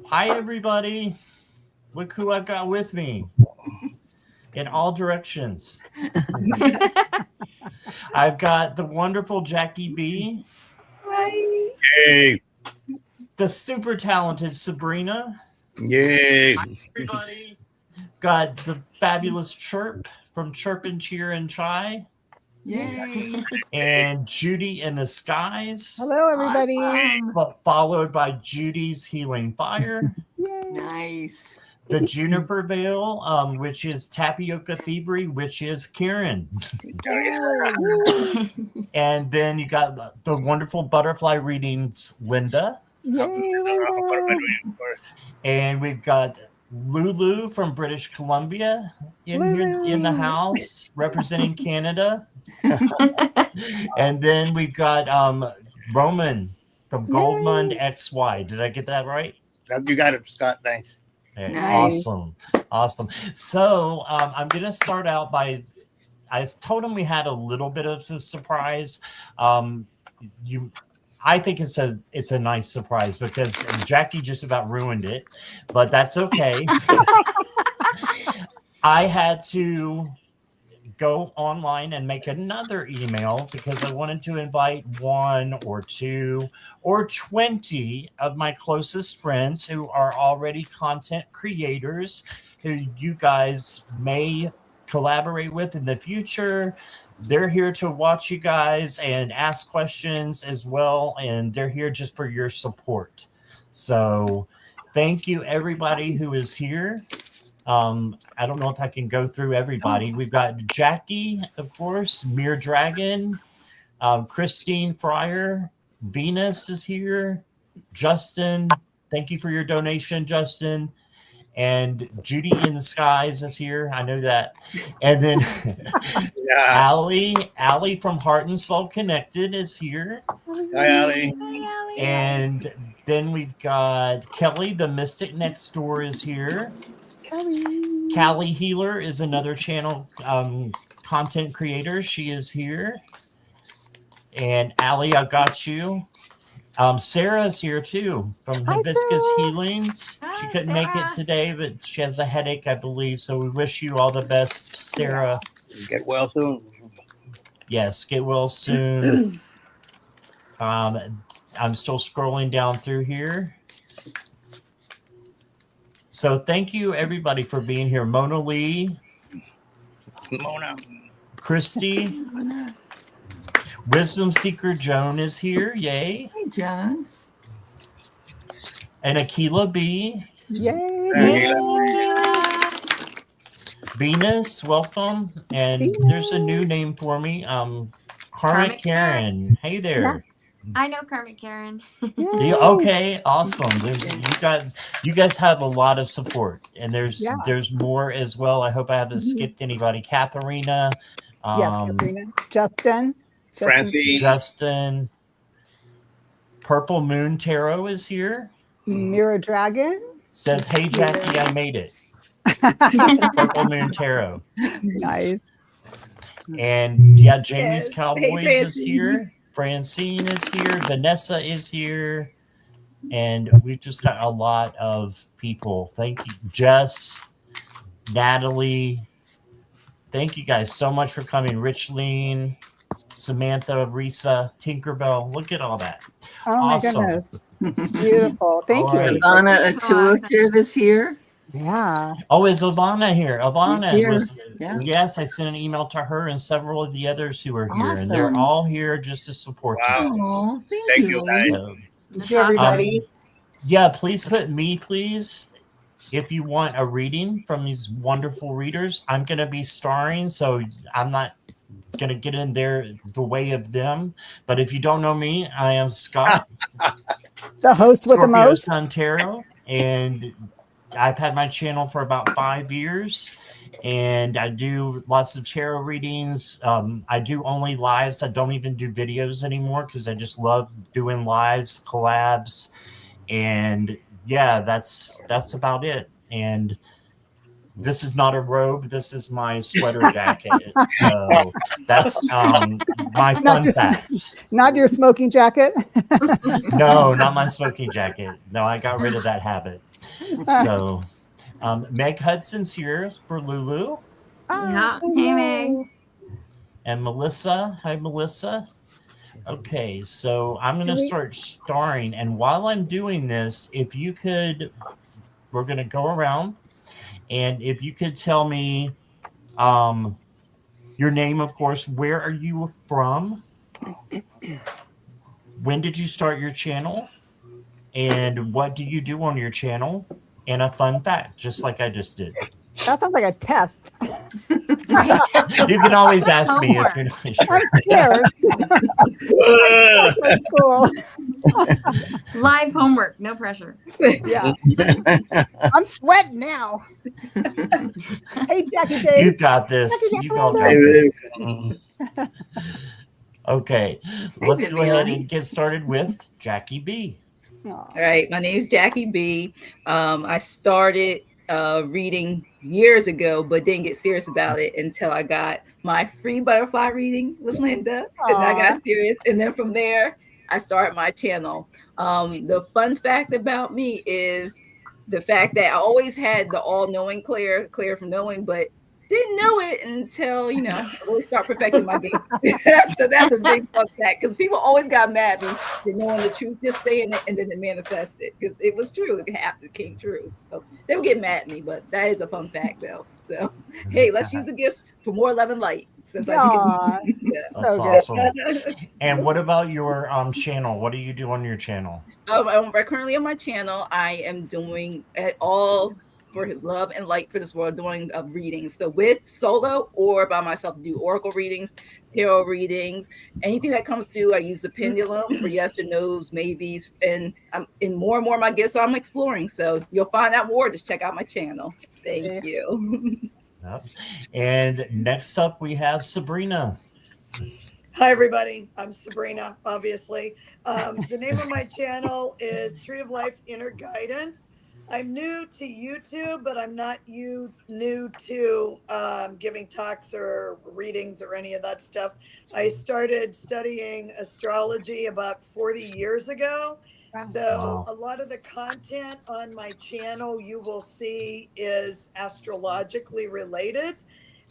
Hi, everybody. Look who I've got with me in all directions. I've got the wonderful Jackie B. Hi. Yay. The super talented Sabrina. Yay. Hi, everybody. Got the fabulous Chirp from Chirp and Cheer and Chai. Yay. And Judy in the Skies. Hello, everybody. Awesome. Followed by Judy's Healing Fire. Yay. Nice. The Juniper Veil, which is Tapioca Thievery, which is Karen. And then you got the wonderful butterfly readings, Linda. Yay, Linda. And we've got Lulu from British Columbia in the house representing Canada. And then we've got Roman from Goldmund XY. Did I get that right? You got it, Scott. Thanks. Okay, Nice. Awesome. So I'm going to start out by, I told him we had a little bit of a surprise. I think it's a nice surprise because Jackie just about ruined it, but that's okay. I had to go online and make another email because I wanted to invite 1 or 2 or 20 of my closest friends who are already content creators who you guys may collaborate with in the future. They're here to watch you guys and ask questions as well, and they're here just for your support. So thank you, everybody who is here. I don't know if I can go through everybody. We've got Jackie, of course, Mere Dragon, Christine Fryer, Venus is here, Justin. Thank you for your donation, Justin. And Judy in the Skies is here. I know that. And then Allie from Heart and Soul Connected is here. Hi, Allie. And then we've got Kelly, the Mystic Next Door is here. Callie Healer is another channel content creator. She is here. And Allie, I got you. Sarah's here too from Hibiscus Healings. She couldn't make it today, but she has a headache, I believe. So we wish you all the best, Sarah. Get well soon. Yes, get well soon. I'm still scrolling down through here. So thank you, everybody, for being here. Mona Lee. Mona. Christy. Wisdom Seeker Joan is here. Yay. Hey, John. And Akila B. Yay. Venus, welcome. And there's a new name for me. Karmic Karen. Hey there. I know Karmic Karen. Okay, awesome. You guys have a lot of support, and there's more as well. I hope I haven't skipped anybody. Katharina. Yes, Katharina. Justin. Francine. Justin. Purple Moon Tarot is here. Mirror Dragon. Says, hey, Jackie, I made it. Purple Moon Tarot. Nice. And yeah, Jamie's Cowboys is here. Francine is here. Vanessa is here. And we've just got a lot of people. Thank you. Jess, Natalie. Thank you guys so much for coming. Richleen, Samantha, Risa, Tinkerbell. Look at all that. Oh awesome. My goodness. Beautiful. Thank you. Right. Ivana Atua here this year. Yeah. Oh, is Ivana here? Ivana here. was, Yeah. yes, I sent an email to her and several of the others who are here. And they're Awesome. all here just to support you guys. Oh, Thank you, guys. So, Thank you, everybody. yeah, please put me, please. If you want a reading from these wonderful readers, I'm going to be starring, so I'm not going to get in there the way of them. But if you don't know me, I am Scott, The host with the Scorpio most. Sun Tarot, and I've had my channel for about 5 years, and I do lots of tarot readings. I do only lives. I don't even do videos anymore because I just love doing lives, collabs, and yeah, that's about it. And This is not a robe. This is my sweater jacket. So that's my fun fact. Not your smoking jacket. No, not my smoking jacket. No, I got rid of that habit. So Meg Hudson's here for Lulu. Yeah. Hey, Meg. And Melissa. Hi, Melissa. Okay, so I'm going to start starring. And while I'm doing this, if you could, we're going to go around. And if you could tell me your name, of course, where are you from? When did you start your channel? And what do you do on your channel? And a fun fact, just like I just did. That sounds like a test. You can always ask me if you're not sure. I'm scared. Cool. Live homework, no pressure. Yeah. I'm sweating now. Hey, Jackie J. You got this. You all got this. Okay, let's go ahead and get started with Jackie B. All right, my name is Jackie B. I started reading years ago, but didn't get serious about it until I got my free butterfly reading with Linda. And I got serious. And then from there, I started my channel. The fun fact about me is the fact that I always had the all-knowing Claire from knowing, but didn't know it until, you know, I really start perfecting my game. So that's a big fun fact, because people always got mad at me for knowing the truth, just saying it, and then it manifested, because it was true. It came true. So they would get mad at me, but that is a fun fact, though. So, hey, let's use the gifts for more love and light. Since I think that's so awesome. And what about your channel? What do you do on your channel? I'm currently on my channel. I am doing all for love and light for this world, doing readings. So with solo or by myself, do oracle readings, tarot readings, anything that comes through. I use the pendulum for yes or no's, maybes, and I'm in more and more of my gifts. So I'm exploring. So you'll find out more. Just check out my channel. Thank you. Yep. And next up, we have Sabrina. Hi, everybody. I'm Sabrina, obviously. The name of my channel is Tree of Life Inner Guidance. I'm new to YouTube, but I'm not new to giving talks or readings or any of that stuff. I started studying astrology about 40 years ago. So a lot of the content on my channel you will see is astrologically related.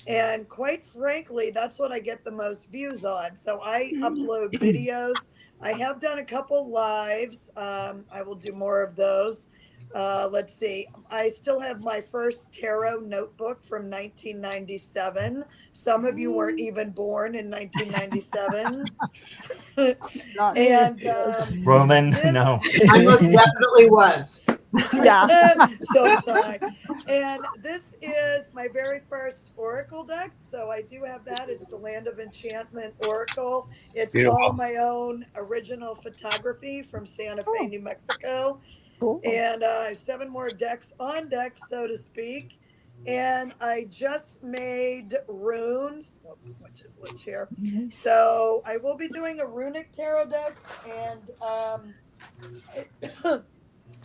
And quite frankly, that's what I get the most views on. So I upload videos. I have done a couple lives. I will do more of those. Let's see. I still have my first tarot notebook from 1997. Some of you weren't even born in 1997. And Roman, no. I most definitely was. Yeah. So excited. And this is my very first oracle deck. So I do have that. It's the Land of Enchantment Oracle. It's all my own original photography from Santa Fe, New Mexico. Cool. And 7 more decks on deck, so to speak. And I just made runes, which is which here. So I will be doing a runic tarot deck, and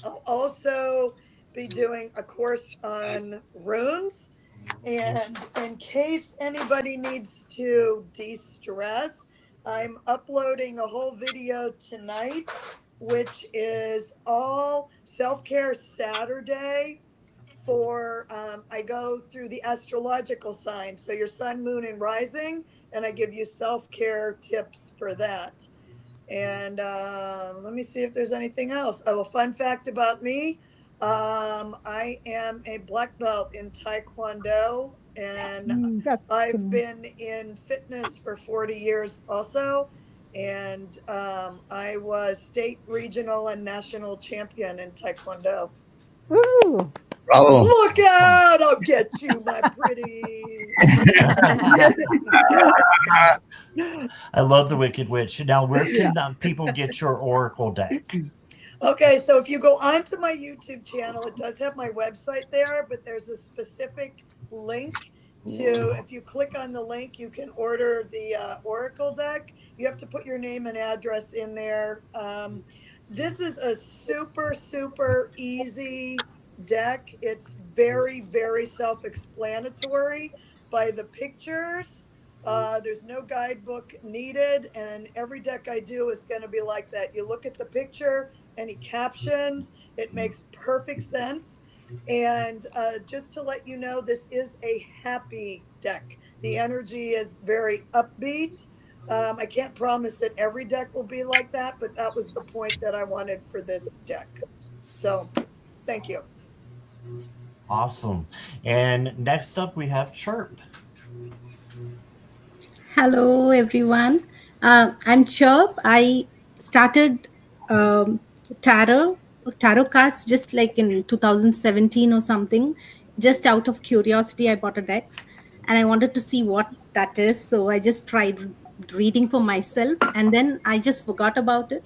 I'll also be doing a course on runes. And in case anybody needs to de-stress, I'm uploading a whole video tonight, which is all self-care Saturday for, I go through the astrological signs. So your sun, moon, and rising, and I give you self-care tips for that. And let me see if there's anything else. Oh, a fun fact about me. I am a black belt in Taekwondo, and I've been in fitness for 40 years also. And I was state, regional, and national champion in Taekwondo. Ooh. Oh. Look out! I'll get you, my pretty. I love the Wicked Witch. Now, where can people get your oracle deck? Okay, so if you go onto my YouTube channel, it does have my website there, but there's a specific link to, if you click on the link, you can order the oracle deck. You have to put your name and address in there. This is a super, super easy deck. It's very, very self-explanatory by the pictures. There's no guidebook needed, and every deck I do is going to be like that. You look at the picture, any captions, it makes perfect sense. And just to let you know, this is a happy deck. The energy is very upbeat. I can't promise that every deck will be like that, but that was the point that I wanted for this deck. So, thank you. Awesome. And next up, we have Chirp. Hello, everyone. I'm Chirp. I started tarot cards just like in 2017 or something. Just out of curiosity, I bought a deck, and I wanted to see what that is. So I just tried reading for myself, and then I just forgot about it.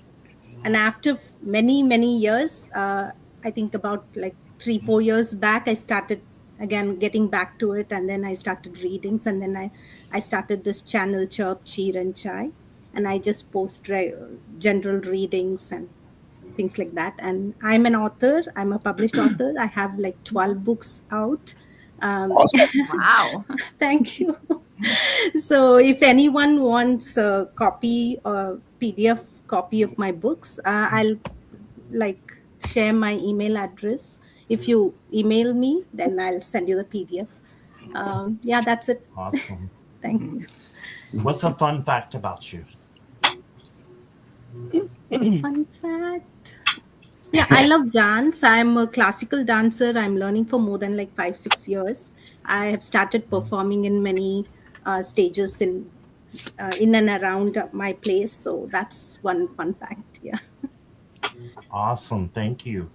And after many years, I think about like 3-4 years back, I started again getting back to it, and then I started readings, and then I started this channel Chirp Cheer and Chai, and I just post general readings and things like that. And I'm an author. I'm a published author. I have like 12 books out. Wow. Thank you. So if anyone wants a copy or PDF copy of my books, I'll like share my email address. If you email me, then I'll send you the PDF. Yeah, that's it. Awesome. Thank you. What's a fun fact about you? Fun fact. Yeah, I love dance. I'm a classical dancer. I'm learning for more than like 5-6 years. I have started performing in many stages in and around my place. So that's one fun fact. Yeah. Awesome. Thank you.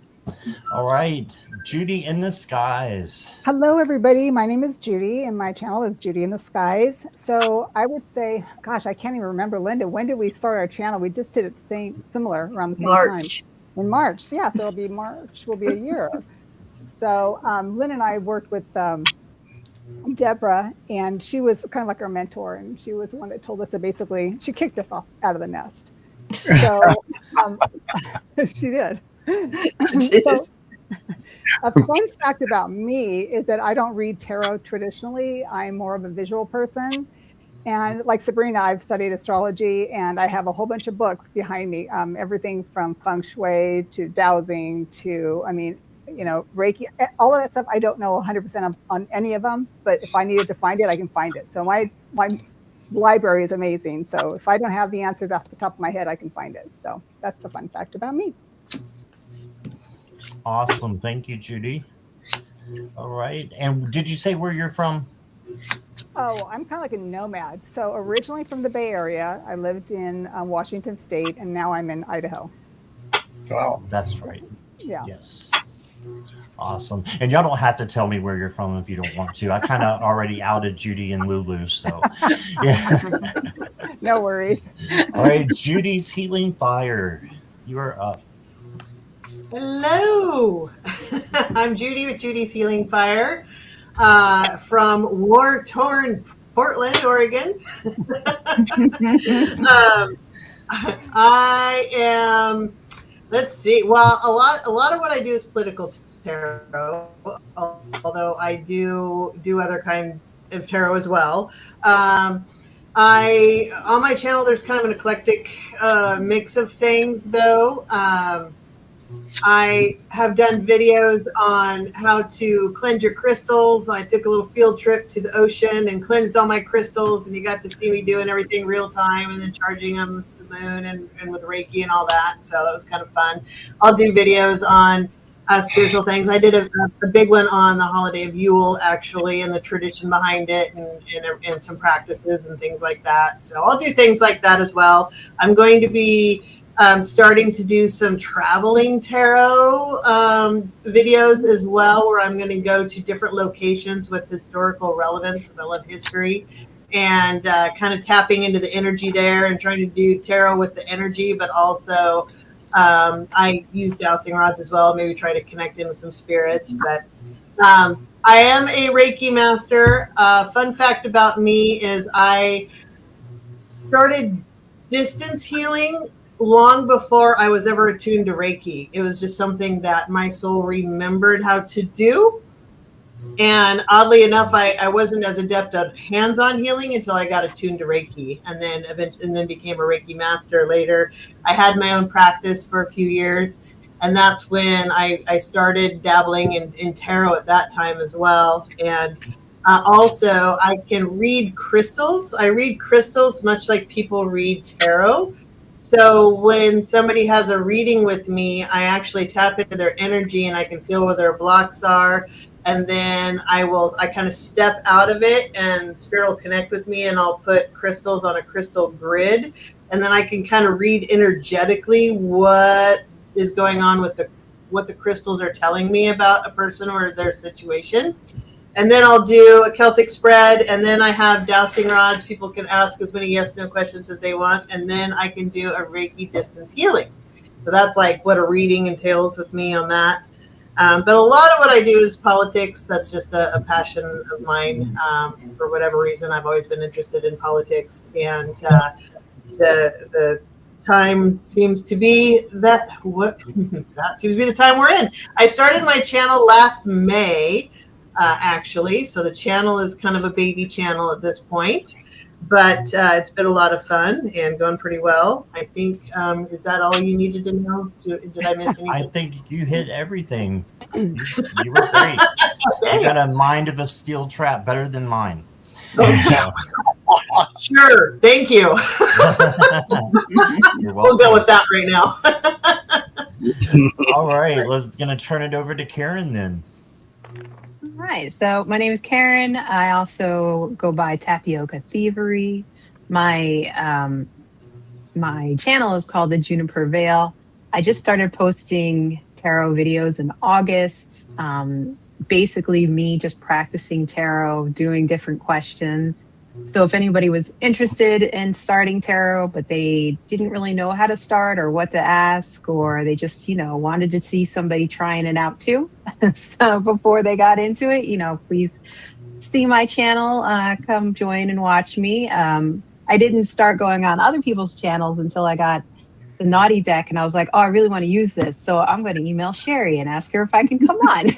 All right. Judy in the Skies. Hello, everybody. My name is Judy, and my channel is Judy in the Skies. So I would say, gosh, I can't even remember, Linda, when did we start our channel? We just did it similar around the same March. time. In March, yeah. So it'll be March, will be a year. So Lynn and I worked with Deborah, and she was kind of like our mentor, and she was the one that told us that basically she kicked us off out of the nest. So she did. So, a fun fact about me is that I don't read tarot traditionally. I'm more of a visual person. And like Sabrina, I've studied astrology, and I have a whole bunch of books behind me. Everything from feng shui to dowsing to, I mean, you know, Reiki, all of that stuff. I don't know 100% on any of them, but if I needed to find it, I can find it. So my library is amazing. So if I don't have the answers off the top of my head, I can find it. So that's the fun fact about me. Awesome. Thank you, Judy. All right. And did you say where you're from? Oh, I'm kind of like a nomad. So originally from the Bay Area, I lived in Washington State, and now I'm in Idaho. Wow. That's right. Yeah. Yes. Awesome. And y'all don't have to tell me where you're from if you don't want to. I kind of already outed Judy and Lulu. So, yeah. No worries. All right. Judy's Healing Fire. You are up. Hello. I'm Judy with Judy's Healing Fire from war-torn Portland, Oregon. I am, let's see, well, a lot of what I do is political tarot, although I do other kind of tarot as well. On my channel, there's kind of an eclectic mix of things, though. I have done videos on how to cleanse your crystals. I took a little field trip to the ocean and cleansed all my crystals, and you got to see me doing everything real time and then charging them to the moon and with Reiki and all that. So that was kind of fun. I'll do videos on spiritual things. I did a big one on the holiday of Yule, actually, and the tradition behind it, and some practices and things like that. So I'll do things like that as well. I'm going to be starting to do some traveling tarot videos as well, where I'm going to go to different locations with historical relevance, because I love history, and kind of tapping into the energy there and trying to do tarot with the energy, but also I use dowsing rods as well, maybe try to connect in with some spirits. But I am a Reiki master. Fun fact about me is I started distance healing long before I was ever attuned to Reiki. It was just something that my soul remembered how to do. And oddly enough, I wasn't as adept at hands-on healing until I got attuned to Reiki, and then became a Reiki master later. I had my own practice for a few years, and that's when I started dabbling in tarot at that time as well. And also, I can read crystals. I read crystals much like people read tarot. So when somebody has a reading with me, I actually tap into their energy and I can feel where their blocks are. And then I kind of step out of it and spirit will connect with me, and I'll put crystals on a crystal grid. And then I can kind of read energetically what is going on with what the crystals are telling me about a person or their situation. And then I'll do a Celtic spread, and then I have dowsing rods. People can ask as many yes/no questions as they want, and then I can do a Reiki distance healing. So that's like what a reading entails with me on that. But a lot of what I do is politics. That's just a passion of mine. For whatever reason, I've always been interested in politics, and the time seems to be that seems to be the time we're in. I started my channel last May. Actually, so the channel is kind of a baby channel at this point, but it's been a lot of fun and going pretty well. I think, is that all you needed to know? Did I miss anything? I think you hit everything. You were great. Okay. You got a mind of a steel trap, better than mine. Sure, thank you. We'll go with that right now. All right, let's gonna turn it over to Karen then. All right, so my name is Karen. I also go by Tapioca Thievery. My my channel is called the Juniper Veil. I just started posting tarot videos in August. Basically me just practicing tarot, doing different questions. So if anybody was interested in starting tarot, but they didn't really know how to start or what to ask, or they just, wanted to see somebody trying it out too. So before they got into it, please see my channel, come join and watch me. I didn't start going on other people's channels until I got the naughty deck, and I was like, oh, I really want to use this, so I'm going to email Sherry and ask her if I can come on.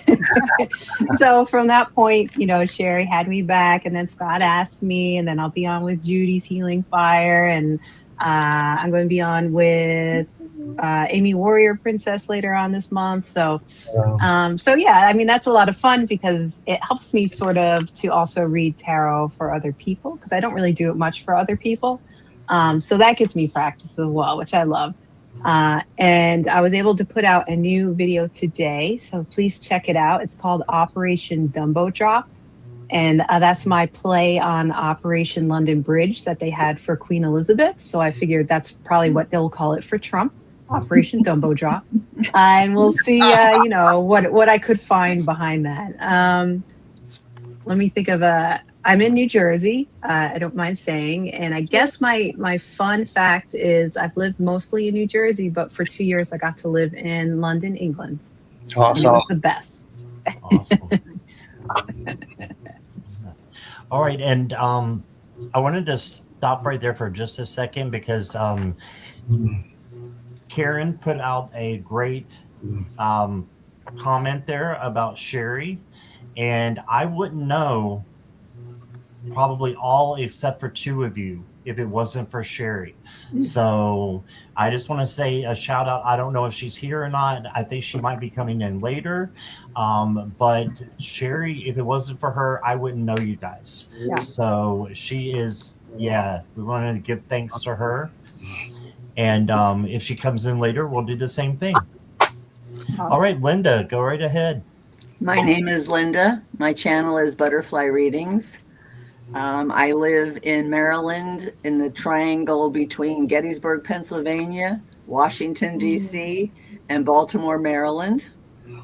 So from that point, Sherry had me back, and then Scott asked me, and then I'll be on with Judy's Healing Fire, and I'm going to be on with Amy Warrior Princess later on this month. So yeah, that's a lot of fun because it helps me sort of to also read tarot for other people, because I don't really do it much for other people. So that gives me practice as well, which I love. And I was able to put out a new video today, so please check it out. It's called Operation Dumbo Drop. And that's my play on Operation London Bridge that they had for Queen Elizabeth. So I figured that's probably what they'll call it for Trump, Operation Dumbo Drop. And we'll see, what I could find behind that. Let me think of I'm in New Jersey, I don't mind saying. And I guess my fun fact is I've lived mostly in New Jersey, but for 2 years I got to live in London, England. Awesome. And it was the best. Awesome. All right, and I wanted to stop right there for just a second because Karen put out a great comment there about Sherry, and I wouldn't know probably all except for two of you if it wasn't for Sherry. So I just want to say a shout out. I don't know if she's here or not. I think she might be coming in later. But Sherry, if it wasn't for her, I wouldn't know you guys. Yeah. So she is, we wanted to give thanks to her. And if she comes in later, we'll do the same thing. All right, Linda, go right ahead. My name is Linda. My channel is Butterfly Readings. I live in Maryland, in the triangle between Gettysburg, Pennsylvania, Washington, D.C., and Baltimore, Maryland,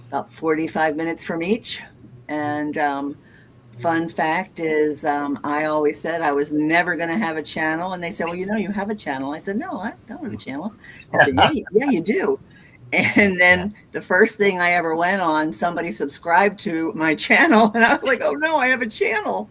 about 45 minutes from each. And fun fact is I always said I was never going to have a channel. And they said, well, you have a channel. I said, no, I don't have a channel. I said, yeah, you do. And then the first thing I ever went on, somebody subscribed to my channel. And I was like, oh, no, I have a channel.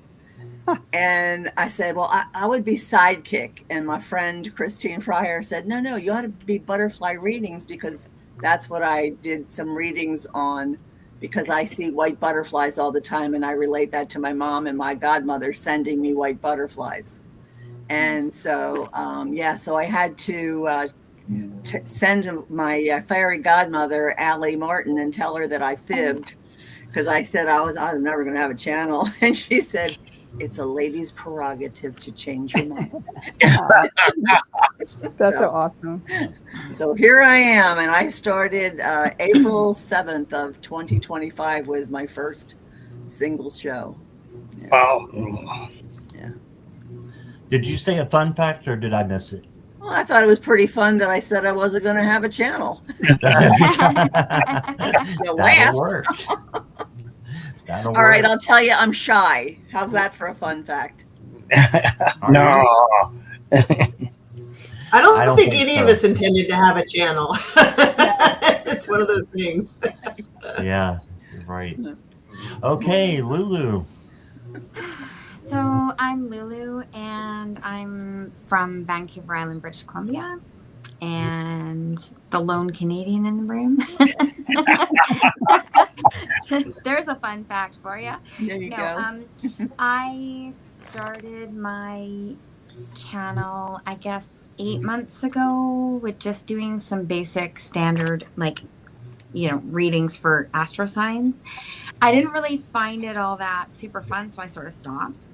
And I said, well, I would be sidekick. And my friend Christine Fryer said, no, you ought to be butterfly readings, because that's what I did some readings on, because I see white butterflies all the time. And I relate that to my mom and my godmother sending me white butterflies. And so, so I had to send my fairy godmother, Allie Martin, and tell her that I fibbed, because I said I was never going to have a channel. And she said, it's a lady's prerogative to change your mind. That's so awesome. So here I am, and I started April 7th of 2025 was my first single show. Yeah. Wow. Yeah. Did you say a fun fact, or did I miss it? Well, I thought it was pretty fun that I said I wasn't going to have a channel. That'll work. All right, I'll tell you, I'm shy. How's that for a fun fact? No. I don't think any of us intended to have a channel. It's one of those things. Yeah, right. Okay, Lulu. So I'm Lulu, and I'm from Vancouver Island, British Columbia, and the lone Canadian in the room. There's a fun fact for you. There you go. I started my channel, I guess, 8 months ago, with just doing some basic standard, readings for astro signs. I didn't really find it all that super fun, so I sort of stopped.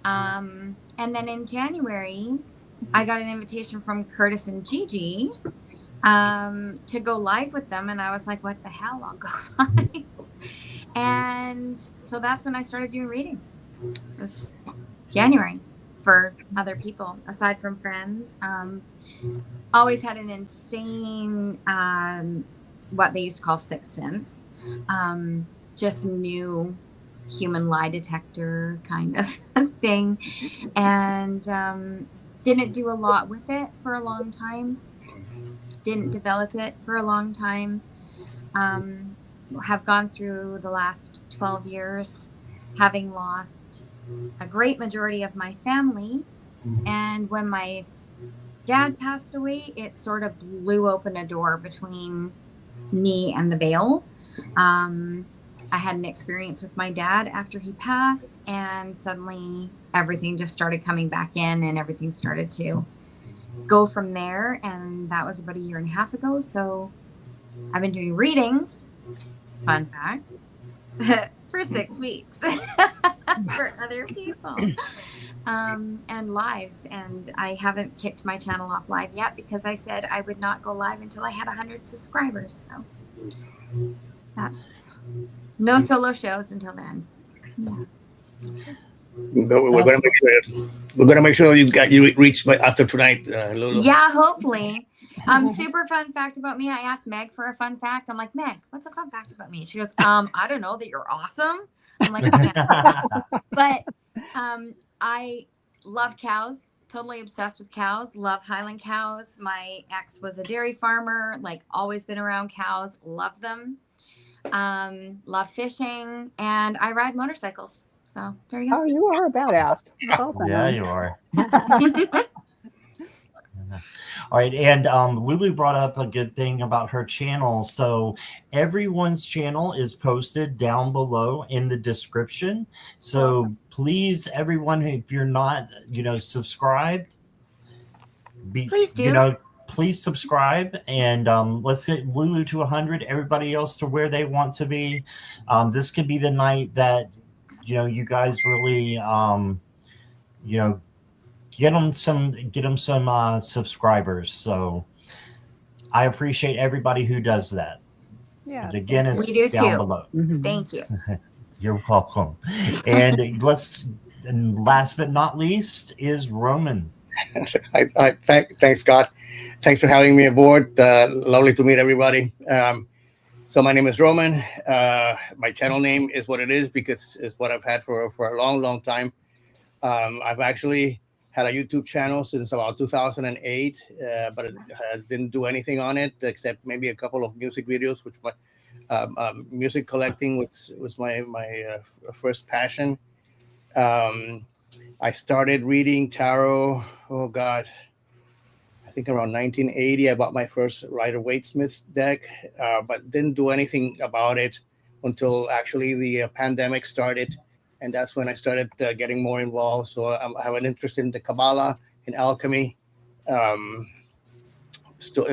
And then in January, I got an invitation from Curtis and Gigi to go live with them, and I was like, what the hell, I'll go live. And so that's when I started doing readings. It was January for other people, aside from friends. Always had an insane, what they used to call sixth sense. Just new human lie detector kind of thing. And didn't do a lot with it for a long time. Didn't develop it for a long time. Have gone through the last 12 years having lost a great majority of my family. And when my dad passed away, it sort of blew open a door between me and the veil. I had an experience with my dad after he passed, and suddenly everything just started coming back in, and everything started to go from there. And that was about 1.5 years ago. So I've been doing readings, fun fact, for 6 weeks for other people, and lives. And I haven't kicked my channel off live yet, because I said I would not go live until I had 100 subscribers. So that's no solo shows until then. Yeah. We're gonna make sure you reach after tonight, Lulu. Yeah, hopefully. Super fun fact about me. I asked Meg for a fun fact. I'm like, Meg, what's a fun fact about me? She goes, I don't know, that you're awesome. I'm like, yeah. But I love cows. Totally obsessed with cows. Love Highland cows. My ex was a dairy farmer. Always been around cows. Love them. Love fishing, and I ride motorcycles. So there you go. Oh, you are a badass. That's awesome. Yeah, you are. All right, and Lulu brought up a good thing about her channel. So everyone's channel is posted down below in the description. So please, everyone, if you're not, subscribed, please do. Please subscribe, and let's get Lulu to 100. Everybody else to where they want to be. This could be the night that you guys really get them some subscribers. So I appreciate everybody who does that. Yeah. Again, it's we do down too. below. Thank you. You're welcome. And last but not least is Roman. Thanks, Scott. Thanks for having me aboard. Lovely to meet everybody. So my name is Roman. My channel name is what it is because it's what I've had for a long, long time. I've actually had a YouTube channel since about 2008, but I didn't do anything on it except maybe a couple of music videos, which my music collecting was my first passion. I started reading tarot. Oh God, I think around 1980. I bought my first Rider-Waite-Smith deck, but didn't do anything about it until actually the pandemic started, and that's when I started getting more involved. So I have an interest in the Kabbalah, in alchemy. Still,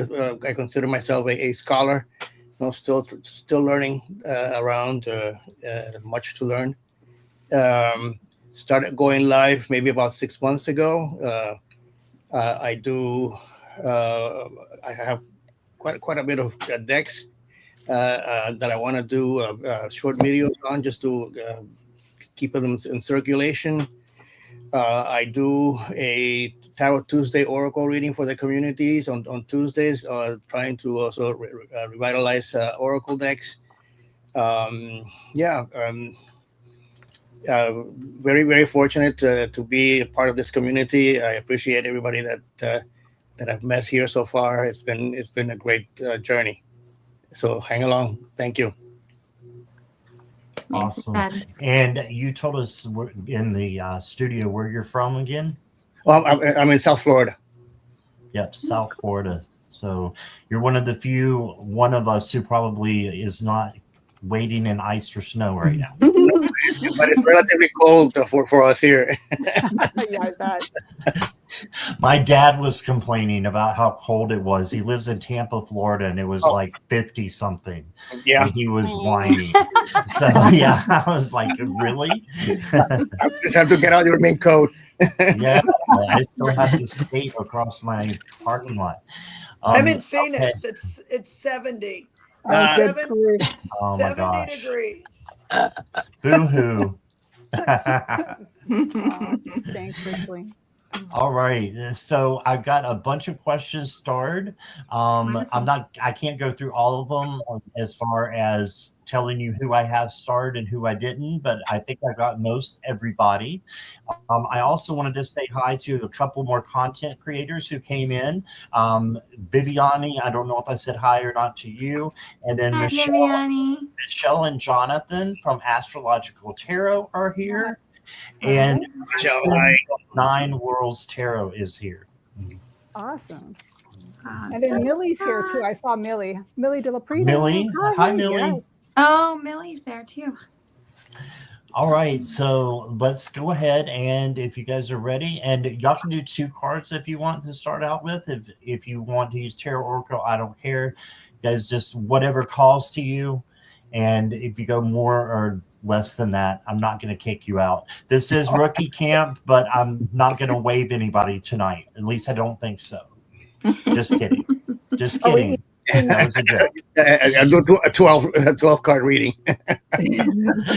I consider myself a scholar. Still learning around. Much to learn. Started going live maybe about 6 months ago. I do. I have quite a bit of decks that I want to do short videos on, just to keep them in circulation. I do a Tarot Tuesday Oracle reading for the communities on Tuesdays, trying to also revitalize Oracle decks. Yeah, very, very fortunate to be a part of this community. I appreciate everybody that I've met here so far. It's been a great journey. So hang along. Thank you. Awesome. And you told us in the studio where you're from again? Well, I'm in South Florida. Yep, South Florida. So you're one of the few, one of us who probably is not wading in ice or snow right now. But it's relatively cold for us here. Yeah, I bet. My dad was complaining about how cold it was. He lives in Tampa, Florida, and it was like 50 something. Yeah. And he was whining. So yeah, I was like, really? I just have to get out your main coat. Yeah, I still have to skate across my parking lot. I'm in Phoenix. Okay. It's 70. Good 70 grief. Oh my gosh. degrees. Boo-hoo. Thanks, Ripley. All right, so I've got a bunch of questions starred. I can't go through all of them as far as telling you who I have starred and who I didn't, but I think I got most everybody. I also wanted to say hi to a couple more content creators who came in. Viviani, I don't know if I said hi or not to you, and then Hi, Michelle and Jonathan from Astrological Tarot are here. And Nine Worlds Tarot is here. Awesome. And then Millie's here too. I saw Millie de la Prida. Millie, hi Millie. Yes. Oh, Millie's there too. All right, so let's go ahead, and if you guys are ready, and y'all can do 2 cards if you want to start out with. If you want to use Tarot Oracle, I don't care. You guys, just whatever calls to you. And if you go more or less than that, I'm not going to kick you out. This is rookie camp, but I'm not going to waive anybody tonight. At least I don't think so. Just kidding. Just kidding. That was a joke. I'll do a 12 card reading.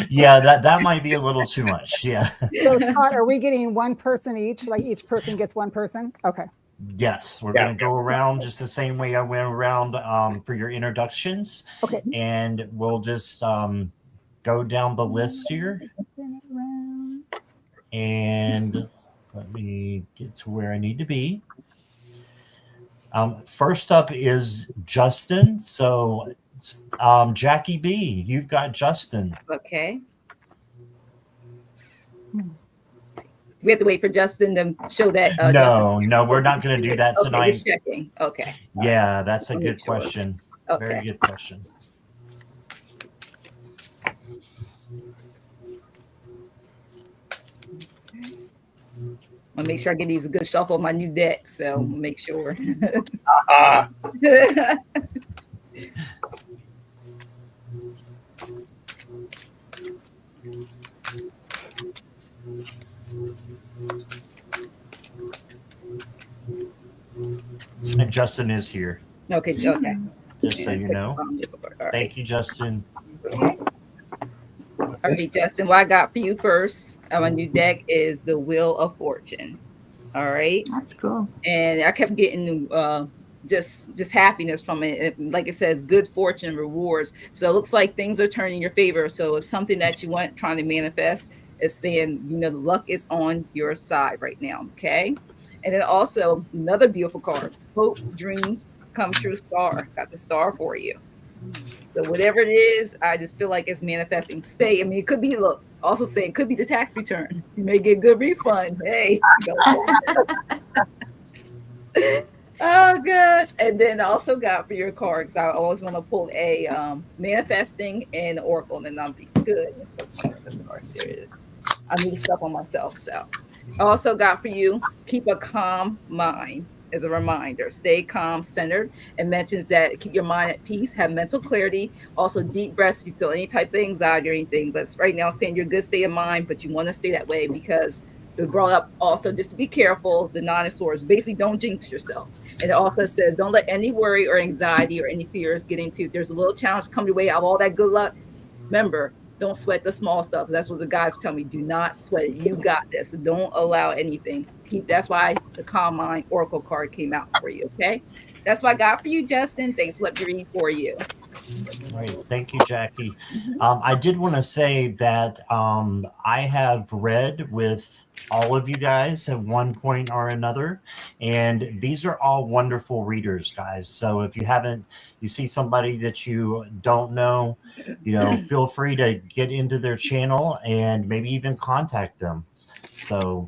Yeah, that might be a little too much. Yeah. So Scott, are we getting one person each? Like each person gets one person? Okay. Yes, we're going to go around just the same way I went around for your introductions. Okay. And we'll just go down the list here. And let me get to where I need to be. First up is Justin. So Jackie B, you've got Justin. Okay. We have to wait for Justin to show that. No, we're not going to do that tonight. Okay, just checking. Okay. Yeah, that's a good question. Okay. Very good question. I'll make sure I give these a good shuffle on my new deck. So make sure. And Justin is here. Okay. Just so you know. Thank you, Justin. All right, Justin, what I got for you first on my new deck is the Wheel of Fortune. All right. That's cool. And I kept getting just happiness from it. Like it says, good fortune and rewards. So it looks like things are turning in your favor. So it's something that you want trying to manifest. It's saying, the luck is on your side right now. Okay. And then also another beautiful card, Hope Dreams Come True Star. Got the star for you. So whatever it is, I just feel like it's manifesting. It could be, look, Also saying could be the tax return. You may get a good refund. Hey. Oh gosh. And then I also got for your cards, I always want to pull a manifesting and oracle, and I'll be good. Let's go find the cards. There it is. I need to step on myself. So I also got for you, keep a calm mind as a reminder. Stay calm, centered, and mentions that keep your mind at peace, have mental clarity. Also, deep breaths if you feel any type of anxiety or anything. But right now, saying you're good state of mind, but you want to stay that way because it brought up also just to be careful, the Nine of Swords. Basically, don't jinx yourself. And it also says, don't let any worry or anxiety or any fears get into it. There's a little challenge come your way out of all that good luck. Remember, don't sweat the small stuff. That's what the guys tell me. Do not sweat it. You got this. Don't allow anything. That's why the Calm Mind Oracle card came out for you. Okay. That's what I got for you, Justin. Thanks. Let me read for you. Right. Thank you, Jackie. I did want to say that I have read with all of you guys at one point or another, and these are all wonderful readers, guys. So if you see somebody that you don't know, feel free to get into their channel and maybe even contact them. So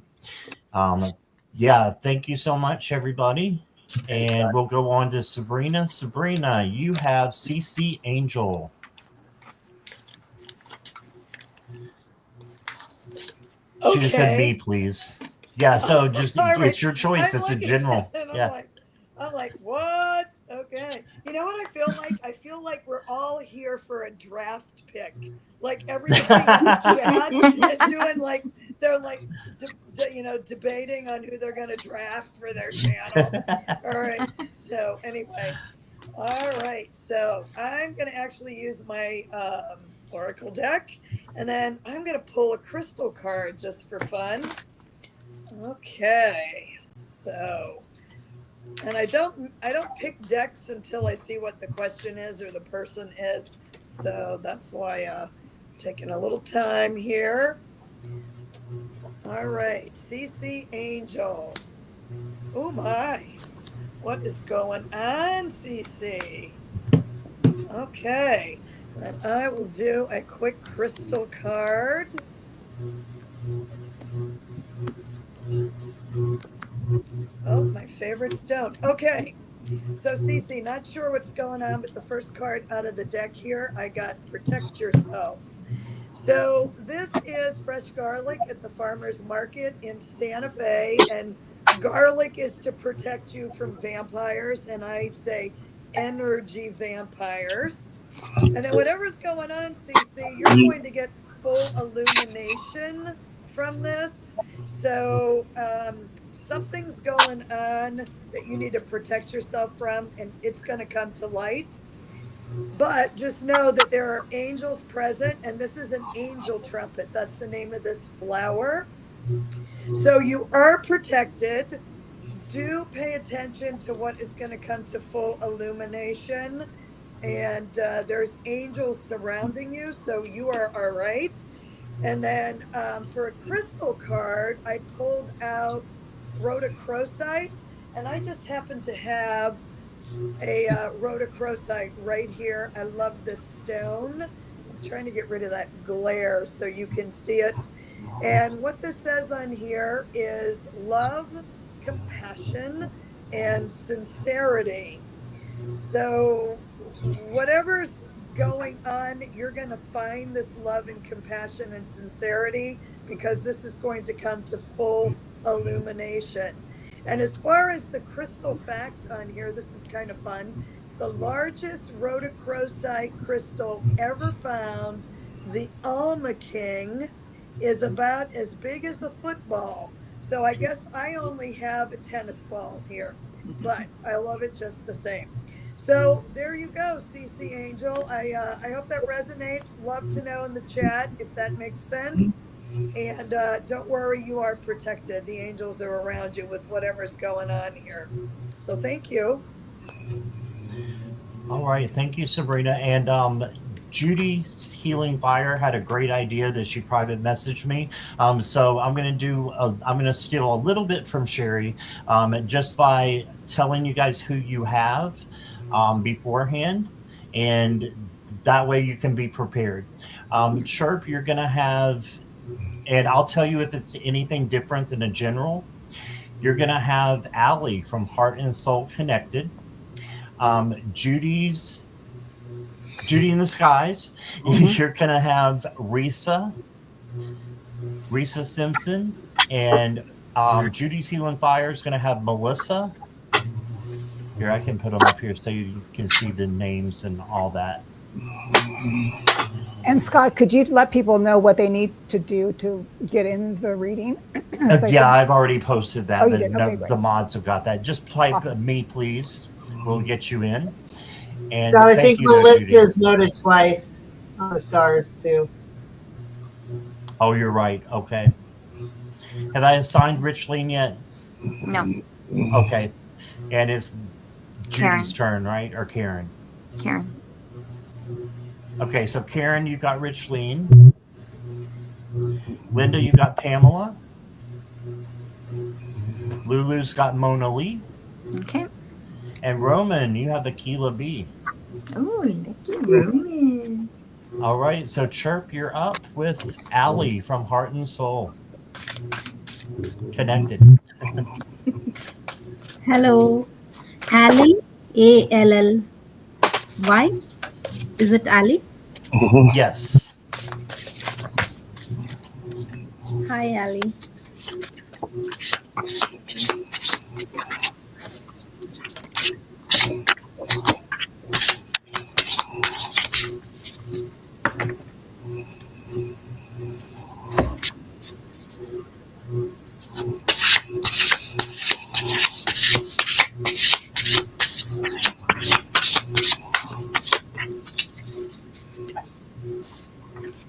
yeah, thank you so much, everybody. And we'll go on to Sabrina. Sabrina, you have CC Angel. Okay. She just said me, please. Yeah, so just right. It's your choice. It's a general. Yeah. I'm like, what? Okay. You know what I feel like? I feel like we're all here for a draft pick. Like everybody in the chat is doing like, they're like, debating on who they're going to draft for their channel. All right. So anyway, all right. So I'm going to actually use my Oracle deck, and then I'm going to pull a crystal card just for fun. Okay. So, and I don't pick decks until I see what the question is or the person is. So that's why taking a little time here. All right, CC Angel. Oh my, what is going on, CC? Okay, and I will do a quick crystal card. Oh, my favorite stone. Okay, so CC, not sure what's going on, but the first card out of the deck here, I got Protect Yourself. So this is fresh garlic at the farmer's market in Santa Fe, and garlic is to protect you from vampires, and I say energy vampires. And then whatever's going on, CC, you're going to get full illumination from this. So something's going on that you need to protect yourself from, and it's going to come to light. But just know that there are angels present, and this is an angel trumpet. That's the name of this flower. So you are protected. Do pay attention to what is going to come to full illumination. And there's angels surrounding you, so you are all right. And then for a crystal card, I pulled out rhodochrosite, and I just happen to have a rhodochrosite right here. I love this stone. I'm trying to get rid of that glare so you can see it. And what this says on here is love, compassion, and sincerity. So whatever's going on, you're going to find this love and compassion and sincerity, because this is going to come to full illumination. And as far as the crystal fact on here, this is kind of fun. The largest rhodochrosite crystal ever found, the Alma King, is about as big as a football. So I guess I only have a tennis ball here, but I love it just the same. So there you go, CC Angel. I hope that resonates. Love to know in the chat if that makes sense. And don't worry, you are protected. The angels are around you with whatever's going on here. So thank you. All right. Thank you, Sabrina. And Judy's Healing Fire had a great idea that she private messaged me. So I'm going to steal a little bit from Sherry just by telling you guys who you have beforehand. And that way you can be prepared. Sharp, you're going to have And I'll tell you if it's anything different than a general. You're going to have Allie from Heart and Soul Connected. Judy in the Skies. You're going to have Risa Simpson. And Judy's Healing Fire is going to have Melissa. Here, I can put them up here so you can see the names and all that. And Scott, could you let people know what they need to do to get in the reading? Yeah, I've already posted that. Oh, you did? Okay, the mods have got that. Just type me, please. We'll get you in. And God, I thank think you, Melissa is noted twice on the stars too. Oh, you're right. Okay. Have I assigned Richleen yet? No. Okay. And it's Karen. Judy's turn, right? Or Karen? Karen. Okay, so Karen, you got Richleen. Linda, you got Pamela. Lulu's got Mona Lee. Okay. And Roman, you have Aquila B. Oh, lucky Roman. All right, so Chirp, you're up with Allie from Heart and Soul Connected. Hello, Ali, ALLY. Is it Ali? Yes. Hi, Ali.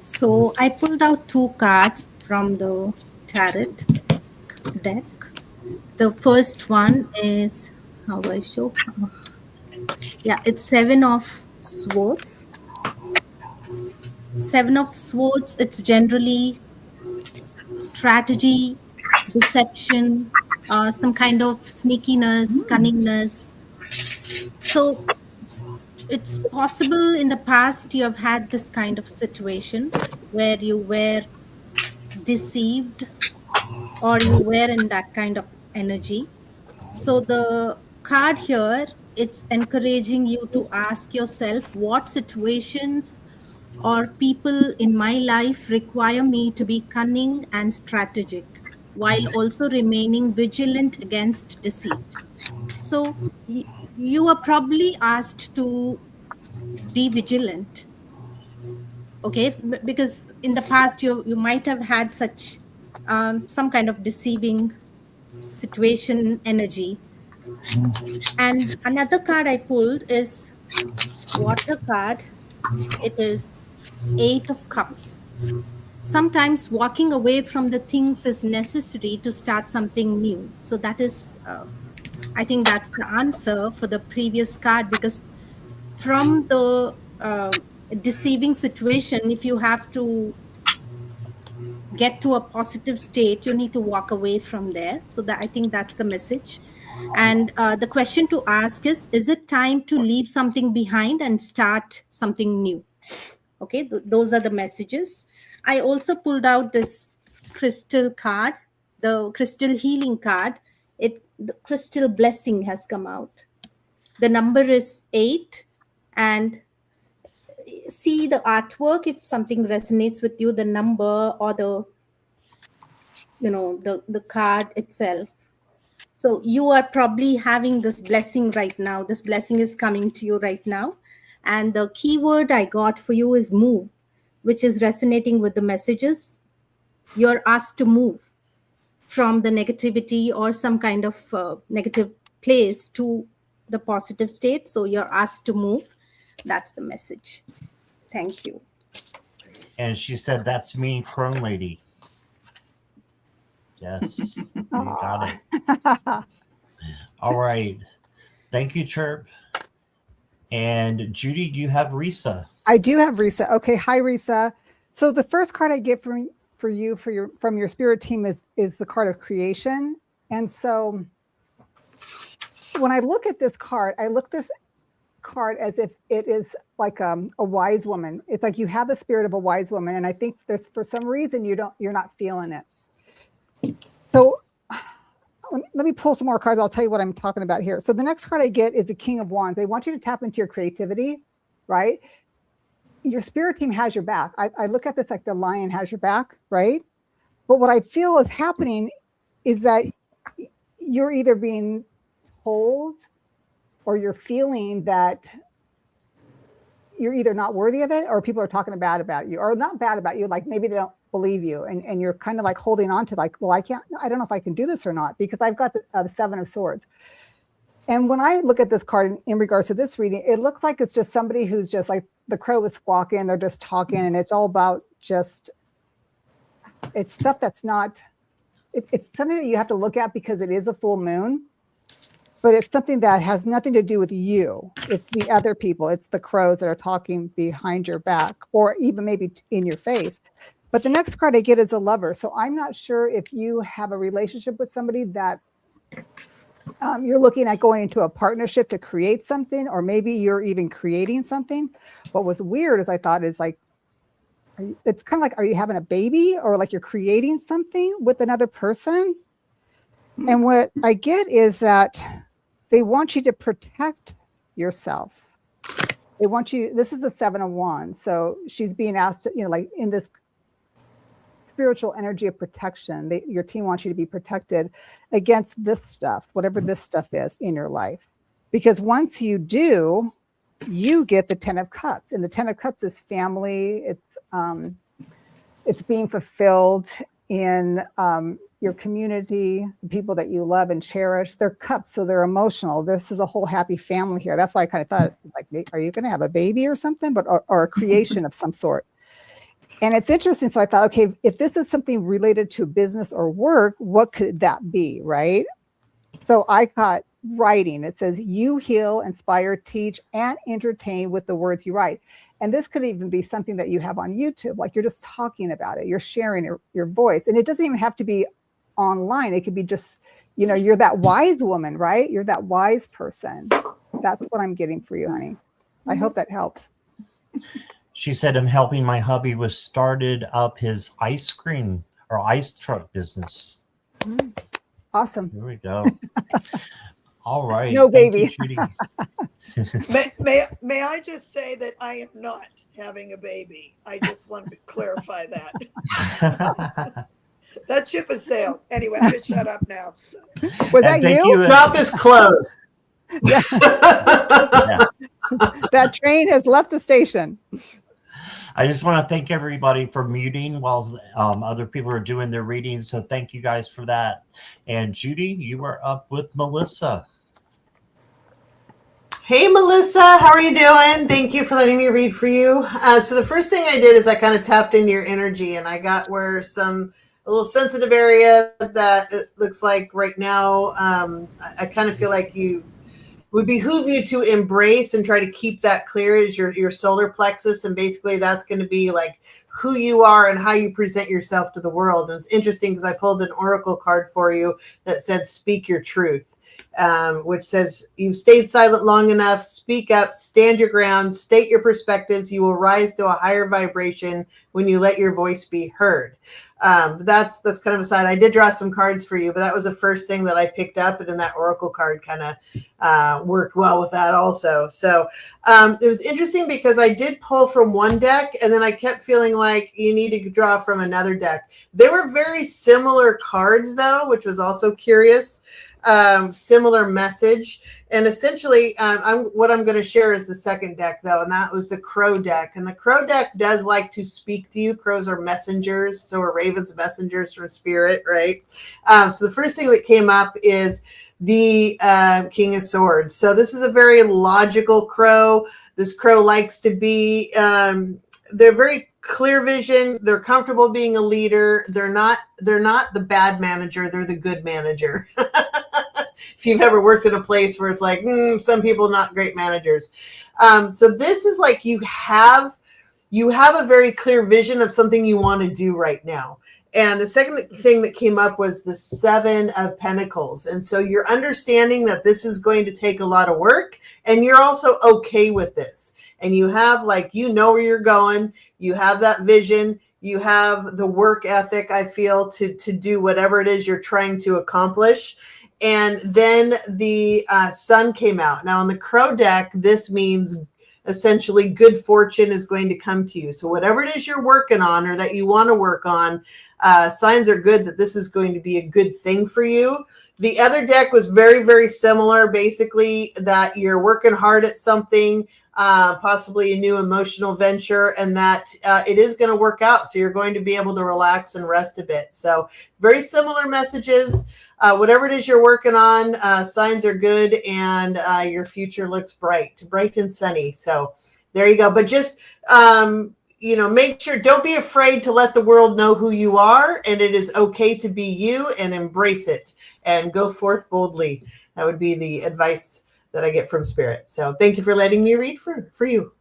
So I pulled out 2 cards from the tarot deck. The first one is, how do I show? Yeah, it's 7 of Swords. 7 of Swords, it's generally strategy, deception, some kind of sneakiness, cunningness. So it's possible in the past you have had this kind of situation where you were deceived or you were in that kind of energy. So the card here, it's encouraging you to ask yourself what situations or people in my life require me to be cunning and strategic while also remaining vigilant against deceit. So you are probably asked to be vigilant, okay, because in the past you might have had such some kind of deceiving situation energy. And another card I pulled is water card. It is 8 of Cups. Sometimes walking away from the things is necessary to start something new. So that is I think that's the answer for the previous card, because from the deceiving situation, if you have to get to a positive state, you need to walk away from there. So that, I think that's the message. And the question to ask is it time to leave something behind and start something new? Okay, those are the messages. I also pulled out this crystal card, the crystal healing card. The crystal blessing has come out. The number is 8. And see the artwork, if something resonates with you, the number or the the card itself. So you are probably having this blessing right now. This blessing is coming to you right now. And the keyword I got for you is move, which is resonating with the messages. You're asked to move from the negativity or some kind of negative place to the positive state. So you're asked to move. That's the message. Thank you. And she said, "That's me, Crone Lady." Yes, you got it. All right. Thank you, Chirp. And Judy, you have Risa. I do have Risa. Okay, hi Risa. So the first card I get from your spirit team is the card of creation. And so when I look at this card, I look this card as if it is like a wise woman. It's like you have the spirit of a wise woman, and I think there's for some reason you're not feeling it. So let me pull some more cards. I'll tell you what I'm talking about here. So the next card I get is the King of Wands. They want you to tap into your creativity, right? Your spirit team has your back. I look at this like the lion has your back, right? But what I feel is happening is that you're either being told or you're feeling that you're either not worthy of it or people are talking bad about you, or not bad about you, like maybe they don't believe you, and you're kind of like holding on to like, well, I don't know if I can do this or not, because I've got the Seven of Swords. And when I look at this card in regards to this reading, it looks like it's just somebody who's just like the crow is squawking, they're just talking, and it's all about just, it's stuff that's not, it's something that you have to look at because it is a full moon, but it's something that has nothing to do with you. It's the other people. It's the crows that are talking behind your back, or even maybe in your face. But the next card I get is a Lover. So I'm not sure if you have a relationship with somebody that you're looking at going into a partnership to create something, or maybe you're even creating something. What was weird is I thought is like, it's kind of like, are you having a baby, or like you're creating something with another person? And what I get is that they want you to protect yourself. They want you, this is the Seven of Wands. So she's being asked to, like in this spiritual energy of protection, your team wants you to be protected against this stuff, whatever this stuff is in your life. Because once you do, you get the Ten of Cups. And the Ten of Cups is family. It's being fulfilled in your community, the people that you love and cherish. They're cups, so they're emotional. This is a whole happy family here. That's why I kind of thought, like, are you going to have a baby or something? But or a creation of some sort. And it's interesting. So I thought, okay, if this is something related to business or work, what could that be, right? So I got writing. It says, you heal, inspire, teach, and entertain with the words you write. And this could even be something that you have on YouTube, like you're just talking about it. You're sharing your voice. And it doesn't even have to be online. It could be just, you're that wise woman, right? You're that wise person. That's what I'm getting for you, honey. I hope that helps. She said, I'm helping my hubby with started up his ice cream or ice truck business. Awesome. Here we go. All right. No baby. May I just say that I am not having a baby? I just want to clarify that. That ship has sailed. Anyway, I'm going to shut up now. Was that you? Drop is closed. Yeah. That train has left the station. I just want to thank everybody for muting while other people are doing their readings. So thank you guys for that. And Judy, you are up with Melissa. Hey, Melissa, how are you doing? Thank you for letting me read for you. So the first thing I did is I kind of tapped into your energy, and I got where a little sensitive area that it looks like right now. I kind of feel like you would behoove you to embrace and try to keep that clear as your solar plexus. And basically that's going to be like who you are and how you present yourself to the world. And it's interesting because I pulled an oracle card for you that said, speak your truth, which says you've stayed silent long enough, speak up, stand your ground, state your perspectives. You will rise to a higher vibration when you let your voice be heard. That's kind of a side. I did draw some cards for you, but that was the first thing that I picked up. And then that oracle card kind of worked well with that also. So it was interesting because I did pull from one deck and then I kept feeling like you need to draw from another deck. They were very similar cards though, which was also curious. Similar message. And essentially, what I'm going to share is the second deck, though, and that was the Crow deck. And the Crow deck does like to speak to you. Crows are messengers, so are ravens messengers from spirit, right? So the first thing that came up is the King of Swords. So this is a very logical crow. This crow likes to be, they're very clear vision. They're comfortable being a leader. They're not the bad manager. They're the good manager. If you've ever worked at a place where it's like, some people not great managers. So this is like you have a very clear vision of something you want to do right now. And the second thing that came up was the 7 of Pentacles. And so you're understanding that this is going to take a lot of work, and you're also okay with this. And you have, like, you know where you're going. You have that vision. You have the work ethic, I feel, to do whatever it is you're trying to accomplish. And then the sun came out. Now, on the Crow deck, this means essentially good fortune is going to come to you. So whatever it is you're working on or that you want to work on, signs are good that this is going to be a good thing for you. The other deck was very, very similar, basically that you're working hard at something, possibly a new emotional venture, and that it is going to work out. So you're going to be able to relax and rest a bit. So very similar messages. Whatever it is you're working on, signs are good, and your future looks bright and sunny. So there you go. But just, make sure, don't be afraid to let the world know who you are, and it is okay to be you, and embrace it and go forth boldly. That would be the advice that I get from Spirit. So thank you for letting me read for you.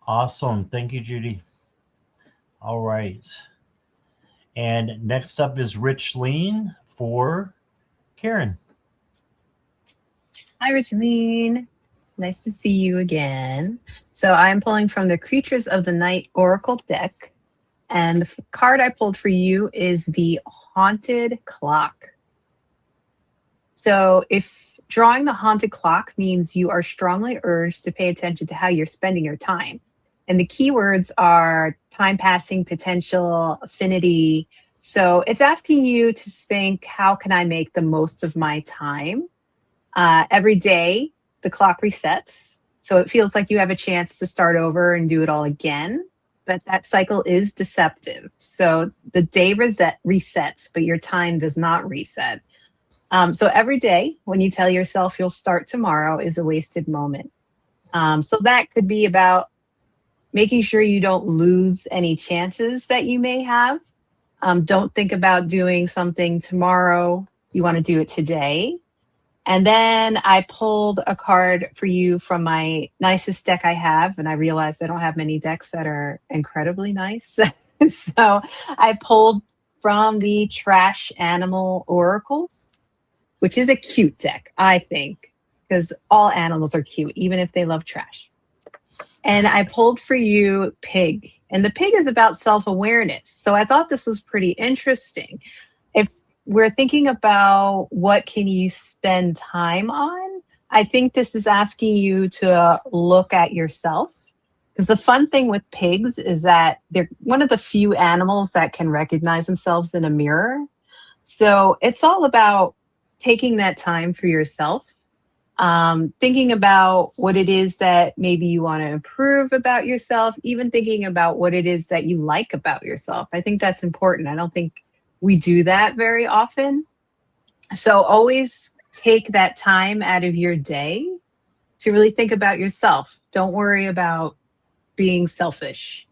Awesome. Thank you, Judy. All right. And next up is Rich Lean for Karen. Hi, Richleen. Nice to see you again. So I'm pulling from the Creatures of the Night Oracle deck. And the card I pulled for you is the Haunted Clock. So if drawing the Haunted Clock means you are strongly urged to pay attention to how you're spending your time. And the keywords are time passing, potential, affinity. So it's asking you to think, how can I make the most of my time? Every day, the clock resets. So it feels like you have a chance to start over and do it all again. But that cycle is deceptive. So the day resets, but your time does not reset. So every day, when you tell yourself you'll start tomorrow, is a wasted moment. So that could be about making sure you don't lose any chances that you may have. Don't think about doing something tomorrow. You want to do it today. And then I pulled a card for you from my nicest deck I have, and I realized I don't have many decks that are incredibly nice. So I pulled from the Trash Animal Oracles, which is a cute deck, I think, because all animals are cute, even if they love trash. And I pulled for you Pig. And the pig is about self-awareness. So I thought this was pretty interesting. If we're thinking about what can you spend time on, I think this is asking you to look at yourself. Because the fun thing with pigs is that they're one of the few animals that can recognize themselves in a mirror. So it's all about taking that time for yourself. Thinking about what it is that maybe you want to improve about yourself, even thinking about what it is that you like about yourself. I think that's important. I don't think we do that very often. So always take that time out of your day to really think about yourself. Don't worry about being selfish.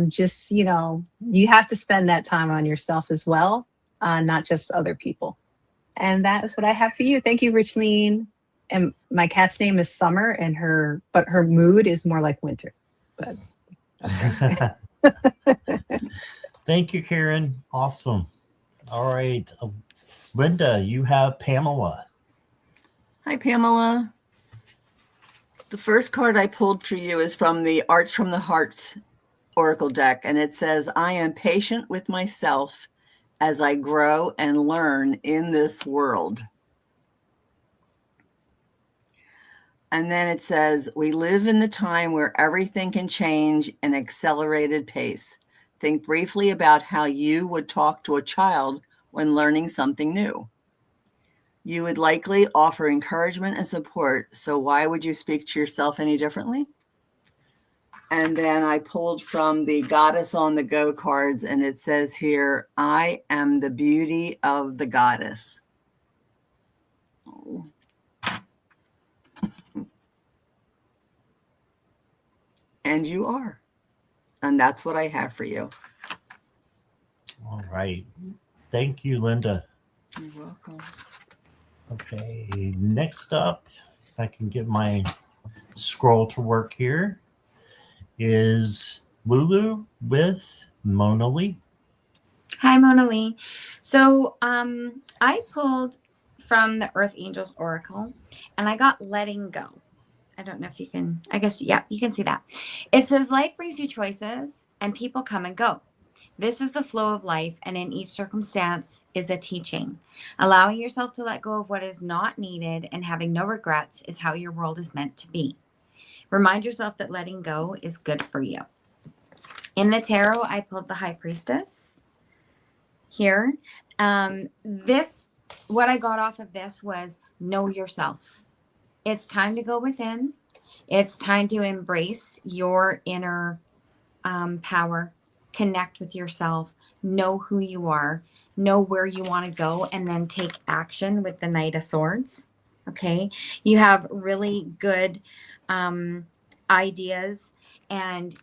Just, you have to spend that time on yourself as well, not just other people. And that is what I have for you. Thank you, Richleen. And my cat's name is Summer, and her mood is more like winter. But that's right. Thank you, Karen. Awesome. All right. Linda, you have Pamela. Hi, Pamela. The first card I pulled for you is from the Arts from the Hearts Oracle deck, and it says, I am patient with myself as I grow and learn in this world. And then it says, we live in the time where everything can change in accelerated pace. Think briefly about how you would talk to a child when learning something new. You would likely offer encouragement and support, so why would you speak to yourself any differently? And then I pulled from the Goddess on the Go cards, and it says here, I am the beauty of the goddess. Oh. And you are. And that's what I have for you. All right. Thank you, Linda. You're welcome. Okay. Next up, if I can get my scroll to work here, is Lulu with Mona Lee. Hi, Mona Lee. So I pulled from the Earth Angels Oracle and I got letting go. I don't know if you can, I guess, yeah, you can see that. It says life brings you choices and people come and go. This is the flow of life, and in each circumstance is a teaching. Allowing yourself to let go of what is not needed and having no regrets is how your world is meant to be. Remind yourself that letting go is good for you. In the tarot, I pulled the High Priestess here. What I got off of this was know yourself. It's time to go within. It's time to embrace your inner power, connect with yourself, know who you are, know where you want to go, and then take action with the Knight of Swords. Okay. You have really good ideas and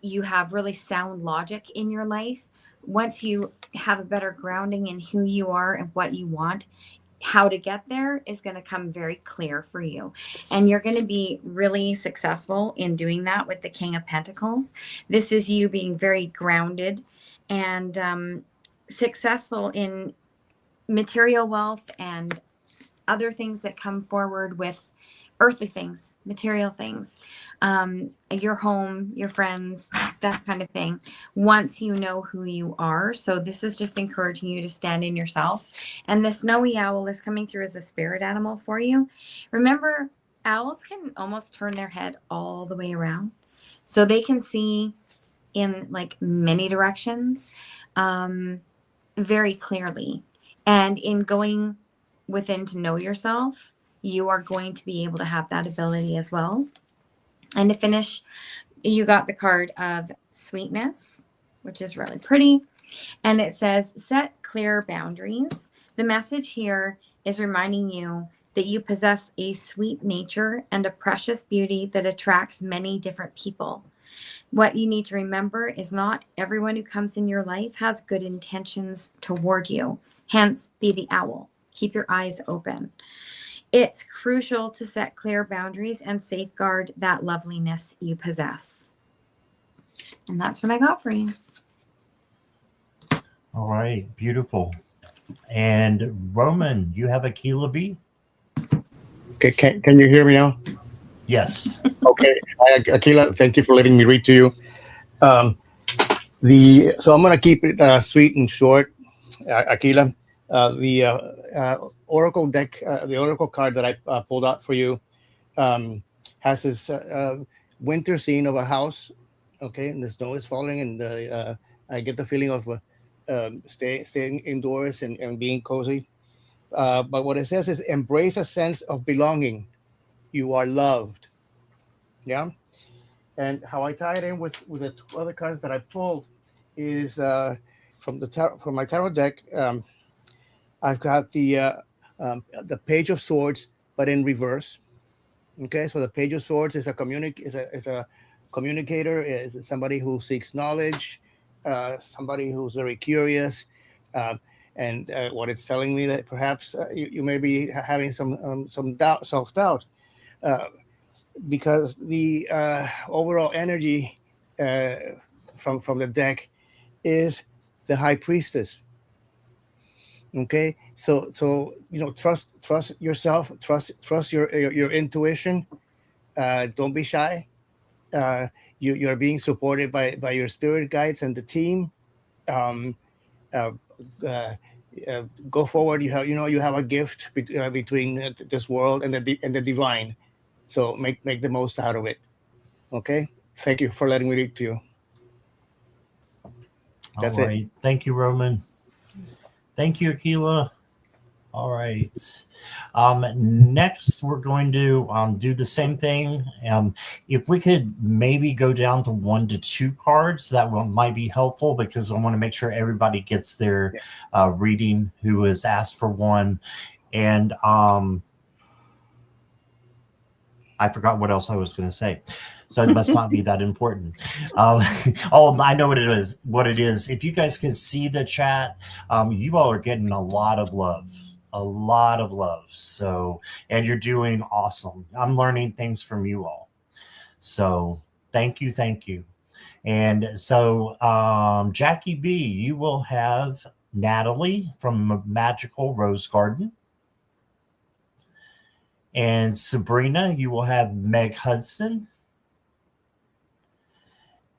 you have really sound logic in your life. Once you have a better grounding in who you are and what you want, how to get there is going to come very clear for you. And you're going to be really successful in doing that with the King of Pentacles. This is you being very grounded and successful in material wealth and other things that come forward with earthly things, material things, your home, your friends, that kind of thing, once you know who you are. So this is just encouraging you to stand in yourself. And the snowy owl is coming through as a spirit animal for you. Remember, owls can almost turn their head all the way around. So they can see in like many directions very clearly. And in going within to know yourself, you are going to be able to have that ability as well. And to finish, you got the card of sweetness, which is really pretty. And it says, set clear boundaries. The message here is reminding you that you possess a sweet nature and a precious beauty that attracts many different people. What you need to remember is not everyone who comes in your life has good intentions toward you. Hence, be the owl. Keep your eyes open. It's crucial to set clear boundaries and safeguard that loveliness you possess. And that's what I got for you. All right, beautiful. And Roman, you have Aquila B? Okay, can you hear me now? Yes. Okay, Aquila, thank you for letting me read to you. So I'm going to keep it sweet and short, Aquila. The Oracle deck, the Oracle card that I pulled out for you has this winter scene of a house, okay, and the snow is falling, and I get the feeling of staying indoors and being cozy. But what it says is embrace a sense of belonging. You are loved. Yeah. And how I tie it in with the two other cards that I pulled is from my tarot deck. I've got the Page of Swords, but in reverse. Okay, so the Page of Swords is a communicator, is somebody who seeks knowledge, somebody who's very curious, and what it's telling me that perhaps you may be having some self-doubt, because the overall energy from the deck is the High Priestess. Okay, so trust yourself, trust your intuition. Don't be shy. You're being supported by your spirit guides and the team. Go forward. You have a gift between this world and the divine. So make the most out of it. Okay. Thank you for letting me read to you. That's All right. it. Thank you, Roman. Thank you, Aquila. All right. Next, we're going to do the same thing. If we could maybe go down to 1 to 2 cards, that might be helpful because I want to make sure everybody gets their reading who has asked for one. And I forgot what else I was going to say. So it must not be that important. I know what it is. What it is. If you guys can see the chat, you all are getting a lot of love. So, and you're doing awesome. I'm learning things from you all. So thank you. And so, Jackie B, you will have Natalie from Magical Rose Garden. And Sabrina, you will have Meg Hudson.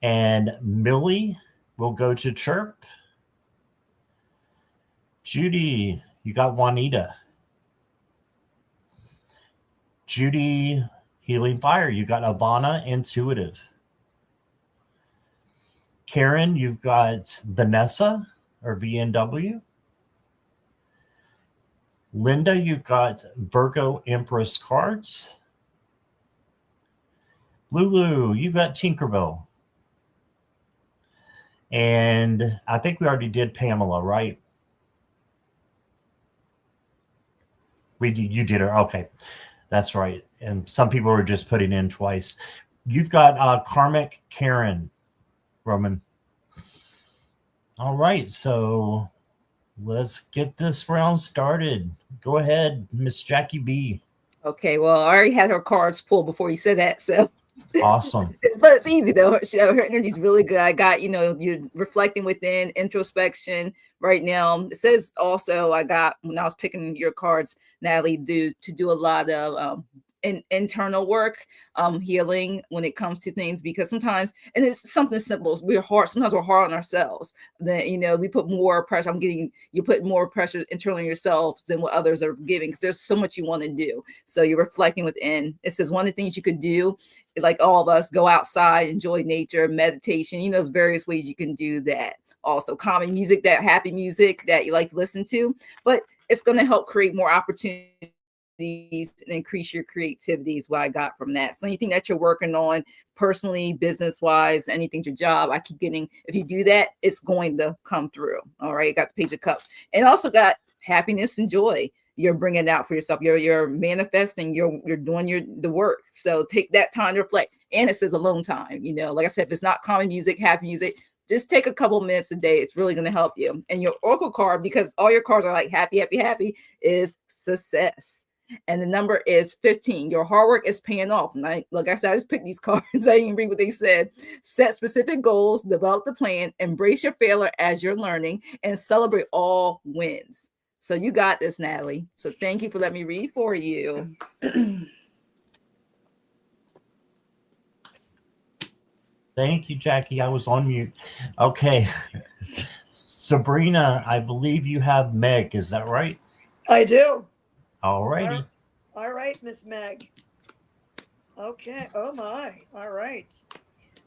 And Millie will go to Chirp. Judy, you got Juanita. Judy, Healing Fire, you got Ivana, Intuitive. Karen, you've got Vanessa or VNW. Linda, you've got Virgo Empress cards. Lulu, you've got Tinkerbell. And I think we already did Pamela, right? You did her. Okay. That's right. And some people were just putting in twice. You've got Karmic Karen, Roman. All right. So let's get this round started. Go ahead, Miss Jackie B. Okay, well, I already had her cards pulled before you said that, so Awesome. but it's easy though. Her energy's really good. I got, you're reflecting within, introspection right now. It says also I got, when I was picking your cards, Natalie, to do a lot of internal work, healing when it comes to things, because sometimes, and it's something simple, sometimes we're hard on ourselves. Then we put more pressure. You put more pressure internally on yourselves than what others are giving, because there's so much you want to do. So you're reflecting within. It says one of the things you could do, like all of us, go outside, enjoy nature, meditation. There's various ways you can do that. Also, calming music, that happy music that you like to listen to, but it's going to help create more opportunities and increase your creativity is what I got from that. So anything that you're working on personally, business wise, anything, your job, I keep getting, if you do that, it's going to come through. All right. You got the Page of Cups, and also got happiness and joy. You're bringing it out for yourself. You're manifesting, you're doing the work. So take that time to reflect. And it says alone time, like I said, if it's not common music, happy music, just take a couple minutes a day. It's really going to help you. And your Oracle card, because all your cards are like happy, happy, happy, is success. And the number is 15. Your hard work is paying off. And like I said, I just picked these cards. I didn't read what they said. Set specific goals, develop the plan, embrace your failure as you're learning, and celebrate all wins. So you got this, Natalie. So thank you for letting me read for you. Thank you, Jackie. I was on mute. Okay. Sabrina, I believe you have Meg. Is that right? I do. All righty. All right, Miss Meg. Okay. Oh my. All right.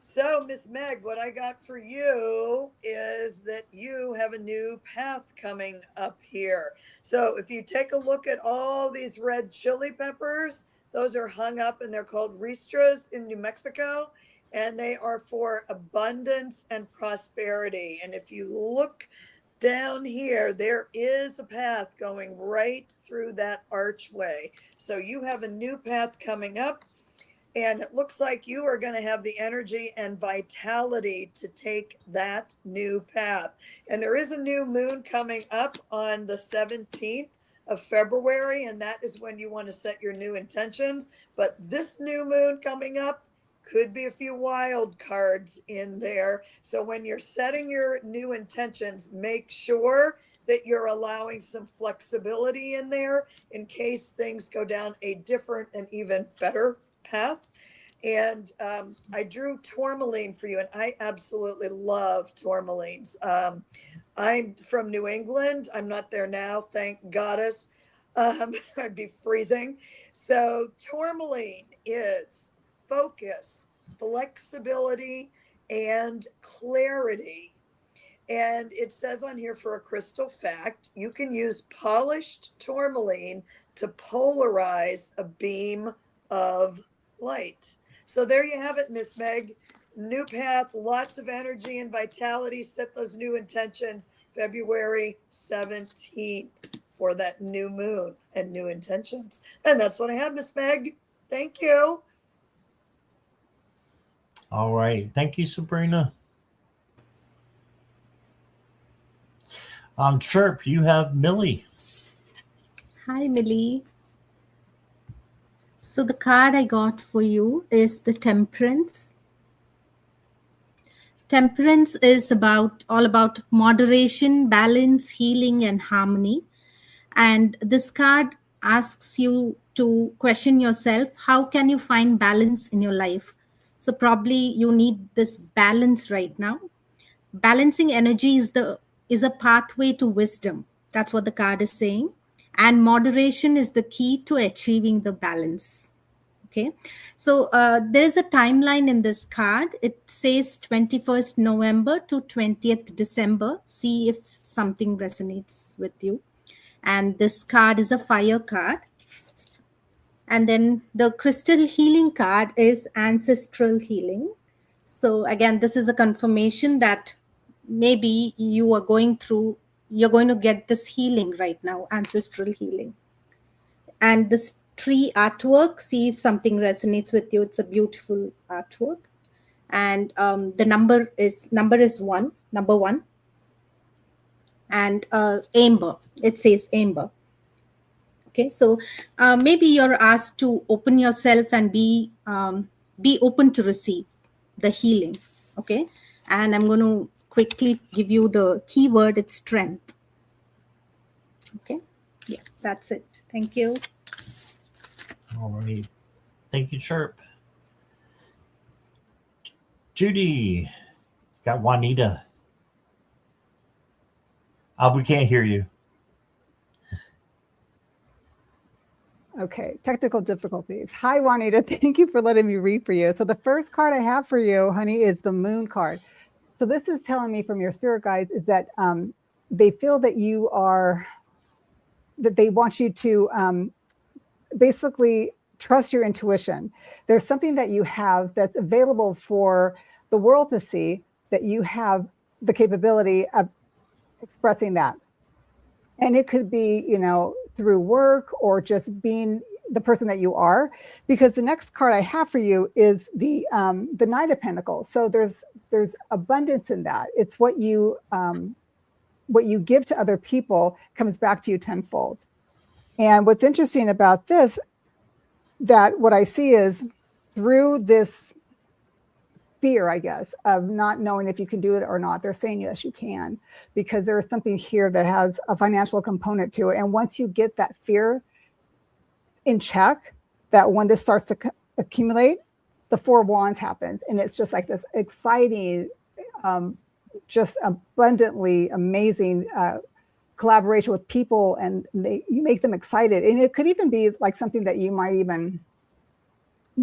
So, Miss Meg, what I got for you is that you have a new path coming up here. So if you take a look at all these red chili peppers, those are hung up and they're called ristras in New Mexico, and they are for abundance and prosperity. And if you look down here, there is a path going right through that archway. So you have a new path coming up, and it looks like you are going to have the energy and vitality to take that new path. And there is a new moon coming up on the 17th of February, and that is when you want to set your new intentions. But this new moon coming up could be a few wild cards in there. So when you're setting your new intentions, make sure that you're allowing some flexibility in there in case things go down a different and even better path. And I drew tourmaline for you, and I absolutely love tourmalines. I'm from New England. I'm not there now, thank goddess. I'd be freezing. So tourmaline is focus, flexibility, and clarity. And it says on here, for a crystal fact, you can use polished tourmaline to polarize a beam of light. So there you have it, Miss Meg. New path, lots of energy and vitality. Set those new intentions February 17th for that new moon and new intentions. And that's what I have, Miss Meg. Thank you. All right. Thank you, Sabrina. Chirp, you have Millie. Hi, Millie. So the card I got for you is the Temperance. Temperance is all about moderation, balance, healing, and harmony. And this card asks you to question yourself, how can you find balance in your life? So probably you need this balance right now. Balancing energy is a pathway to wisdom. That's what the card is saying. And moderation is the key to achieving the balance. Okay, so there is a timeline in this card. It says 21st November to 20th December. See if something resonates with you. And this card is a fire card. And then the crystal healing card is ancestral healing. So again, this is a confirmation that maybe you're going to get this healing right now, ancestral healing. And this tree artwork, see if something resonates with you. It's a beautiful artwork. And the number is number one. And amber, it says amber. Okay, so maybe you're asked to open yourself and be open to receive the healing. Okay, and I'm going to quickly give you the keyword. It's strength. Okay, yeah, that's it. Thank you. All right. Thank you, Chirp. Judy, got Juanita. We can't hear you. Okay, technical difficulties. Hi, Juanita. Thank you for letting me read for you. So the first card I have for you, honey, is the moon card. So this is telling me from your spirit guides is that they feel that they want you to basically trust your intuition. There's something that you have that's available for the world to see, that you have the capability of expressing that. And it could be, through work or just being the person that you are, because the next card I have for you is the Knight of Pentacles. So there's abundance in that. It's what you give to other people comes back to you tenfold. And what's interesting about this, that what I see is through this fear, I guess, of not knowing if you can do it or not, they're saying, yes, you can, because there is something here that has a financial component to it. And once you get that fear in check, that when this starts to accumulate, the Four of Wands happens. And it's just like this exciting, just abundantly amazing collaboration with people, and you make them excited. And it could even be like something that you might even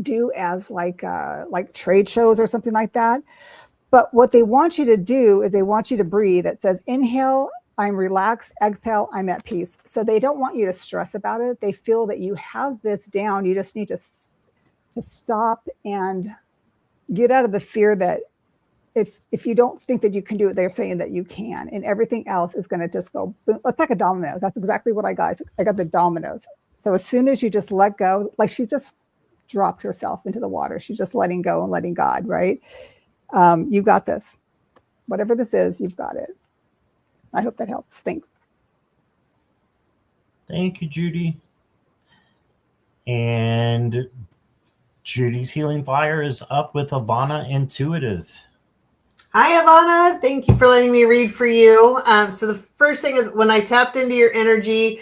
do as like trade shows or something like that. But what they want you to do is they want you to breathe. It says, inhale, I'm relaxed. Exhale, I'm at peace. So they don't want you to stress about it. They feel that you have this down. You just need to stop and get out of the fear that if you don't think that you can do it, they're saying that you can, and everything else is going to just go boom. It's like a domino. That's exactly what I got. I got the dominoes. So as soon as you just let go, like she just dropped herself into the water. She's just letting go and letting God, right? You got this. Whatever this is, you've got it. I hope that helps. Thanks. Thank you, Judy. And Judy's Healing Fire is up with Ivana Intuitive. Hi, Ivana. Thank you for letting me read for you. So the first thing is, when I tapped into your energy,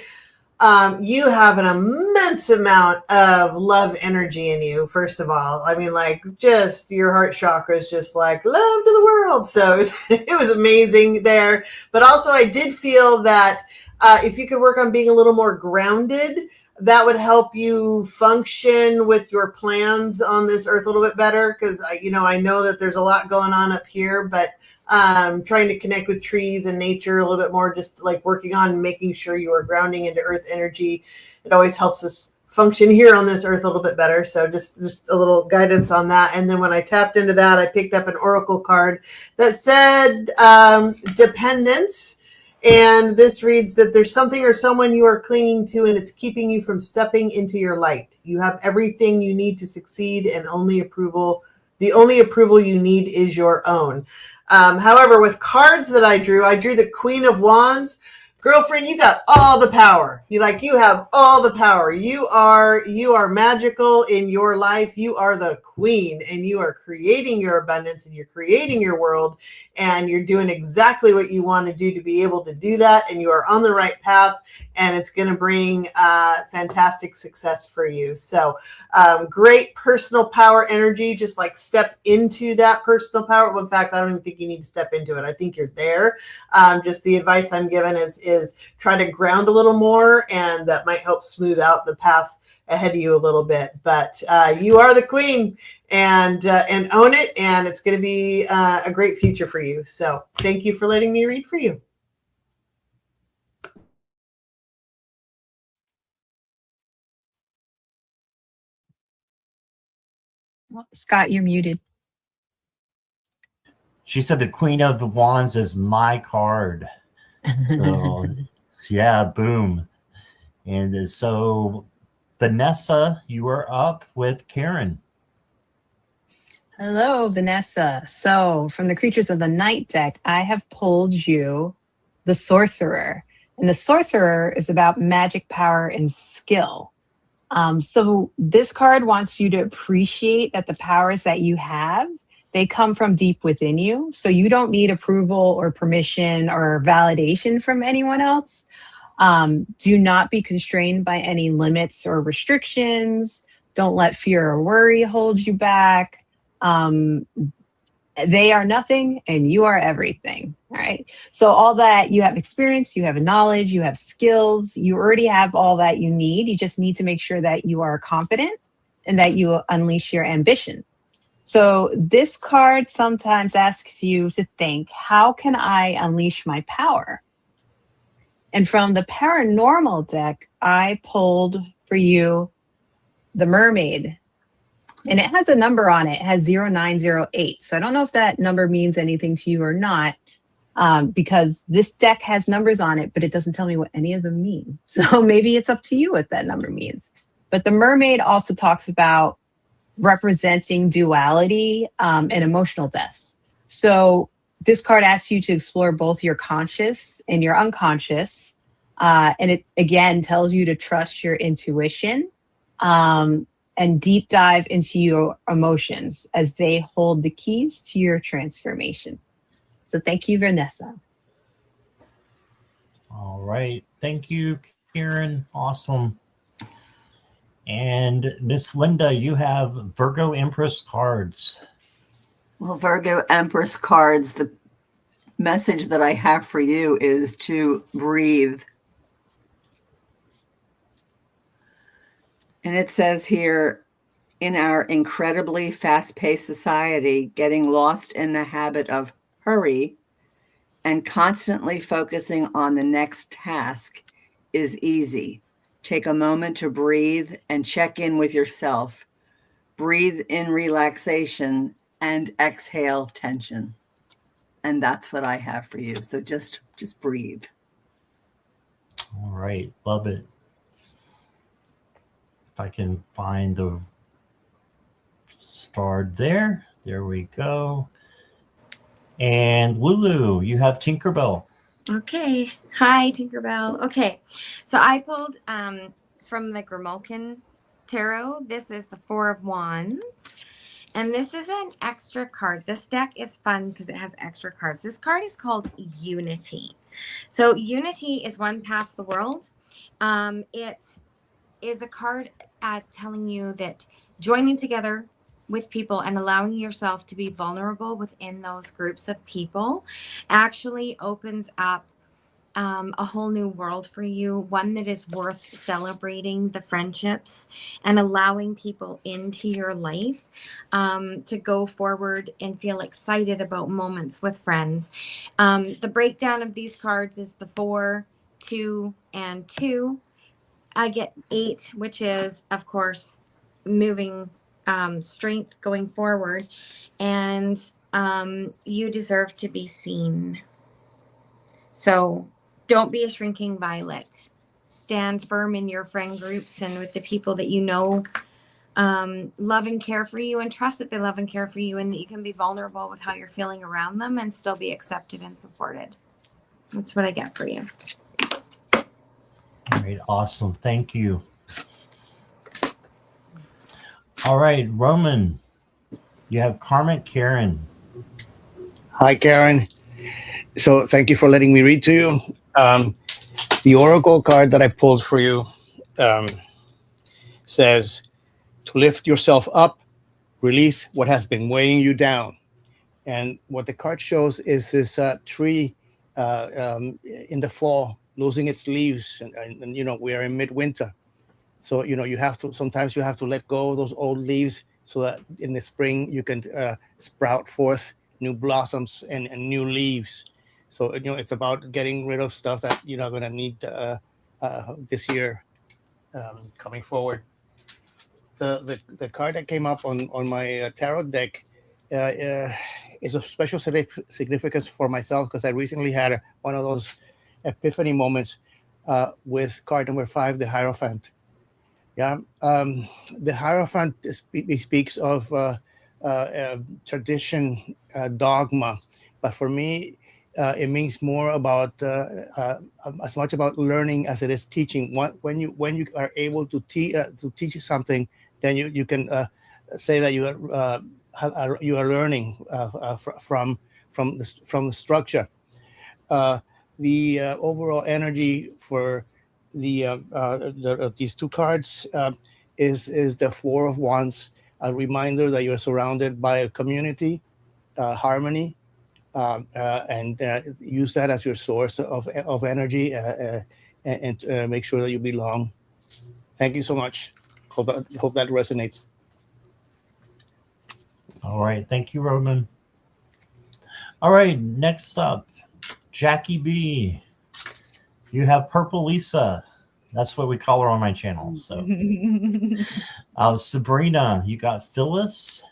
you have an immense amount of love energy in you, first of all. I mean, like, just your heart chakra is just like love to the world. So it was amazing there. But also I did feel that if you could work on being a little more grounded, that would help you function with your plans on this earth a little bit better. Because, I know that there's a lot going on up here, but trying to connect with trees and nature a little bit more, just like working on making sure you are grounding into earth energy. It always helps us function here on this earth a little bit better. So just a little guidance on that. And then when I tapped into that, I picked up an oracle card that said dependence. And this reads that there's something or someone you are clinging to, and it's keeping you from stepping into your light. You have everything you need to succeed, and the only approval you need is your own. However, with cards that I drew the Queen of Wands. girlfriend, you got all the power. You have all the power. You are magical in your life. You are the queen, and you are creating your abundance, and you're creating your world, and you're doing exactly what you want to do to be able to do that. And you are on the right path, and it's going to bring fantastic success for you. So great personal power energy. Just like step into that personal power. Well, in fact, I don't even think you need to step into it. I think you're there. Just the advice I'm given is try to ground a little more, and that might help smooth out the path ahead of you a little bit. But you are the queen, and own it, and it's going to be a great future for you. So thank you for letting me read for you. Well, Scott, you're muted. She said the Queen of the Wands is my card. So, yeah, boom. And so, Vanessa, you are up with Karen. Hello, Vanessa. So from the Creatures of the Night deck, I have pulled you the Sorcerer. And the Sorcerer is about magic, power, and skill. So this card wants you to appreciate that the powers that you have, they come from deep within you. So you don't need approval or permission or validation from anyone else. Do not be constrained by any limits or restrictions. Don't let fear or worry hold you back. They are nothing and you are everything. All right. So all that, you have experience, you have knowledge, you have skills, you already have all that you need. You just need to make sure that you are confident and that you unleash your ambition. So this card sometimes asks you to think, how can I unleash my power? And from the paranormal deck, I pulled for you the Mermaid. And it has a number on it. It has 0908. So I don't know if that number means anything to you or not, because this deck has numbers on it, but it doesn't tell me what any of them mean. So maybe it's up to you what that number means. But the Mermaid also talks about representing duality and emotional deaths. So this card asks you to explore both your conscious and your unconscious. And it, again, tells you to trust your intuition. And deep dive into your emotions as they hold the keys to your transformation. So thank you, Vanessa. All right. Thank you, Karen. Awesome. And Miss Linda, you have Virgo Empress cards. Well, Virgo Empress cards, the message that I have for you is to breathe. And it says here, in our incredibly fast-paced society, getting lost in the habit of hurry and constantly focusing on the next task is easy. Take a moment to breathe and check in with yourself. Breathe in relaxation and exhale tension. And that's what I have for you. So just breathe. All right. Love it. If I can find the star there. There we go. And Lulu, you have Tinkerbell. Okay. Hi, Tinkerbell. Okay. So I pulled from the Grimalkin Tarot. This is the Four of Wands. And this is an extra card. This deck is fun because it has extra cards. This card is called Unity. So Unity is one past the world. It is a card telling you that joining together with people and allowing yourself to be vulnerable within those groups of people actually opens up a whole new world for you, one that is worth celebrating the friendships and allowing people into your life to go forward and feel excited about moments with friends. The breakdown of these cards is the 4, 2, and 2. I get 8, which is, of course, moving strength going forward. And you deserve to be seen. So don't be a shrinking violet. Stand firm in your friend groups and with the people that you know love and care for you, and trust that they love and care for you, and that you can be vulnerable with how you're feeling around them and still be accepted and supported. That's what I get for you. right, awesome. Thank you. All right, Roman, you have Karmic Karen. Hi, Karen. So thank you for letting me read to you. The Oracle card that I pulled for you um, says to lift yourself up, release what has been weighing you down. And what the card shows is this tree in the fall losing its leaves, and you know we are in midwinter, so you know you have to sometimes you have to let go of those old leaves so that in the spring you can sprout forth new blossoms and new leaves. So you know it's about getting rid of stuff that you're not going to need this year coming forward. The card that came up on my tarot deck is of special significance for myself because I recently had one of those epiphany moments with card number 5, the Hierophant. Yeah, the Hierophant speaks of tradition, dogma, but for me, it means more about as much about learning as it is teaching. When you are able to teach you something, then you can say that you are learning from the structure. The overall energy for these two cards is the Four of Wands, a reminder that you're surrounded by a community, harmony, and use that as your source of energy and make sure that you belong. Thank you so much. Hope that resonates. All right, thank you, Roman. All right, next up, Jackie B. You have Purple Lisa. That's what we call her on my channel. So, Sabrina, you got Phyllis.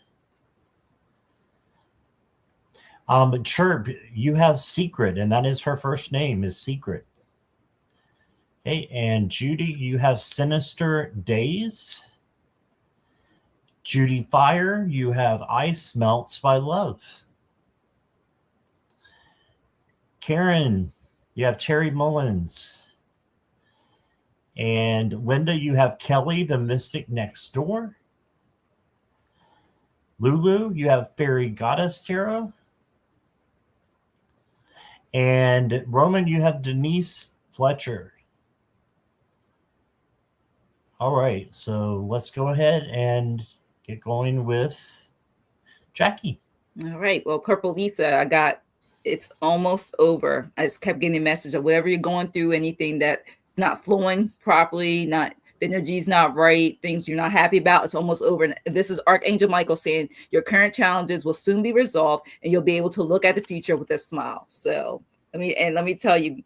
Chirp, you have Secret, and that is her first name is Secret. Okay, and Judy, you have Sinister Days. Judy Fire, you have Ice Melts by Love. Karen, you have Terry Mullins. And Linda, you have Kelly, the Mystic Next Door. Lulu, you have Fairy Goddess Tarot. And Roman, you have Denise Fletcher. All right, so let's go ahead and get going with Jackie. All right. Well, Purple Lisa, it's almost over. I just kept getting a message of whatever you're going through, anything that's not flowing properly, the energy's not right, things you're not happy about, it's almost over. And this is Archangel Michael saying your current challenges will soon be resolved and you'll be able to look at the future with a smile. So let me tell you,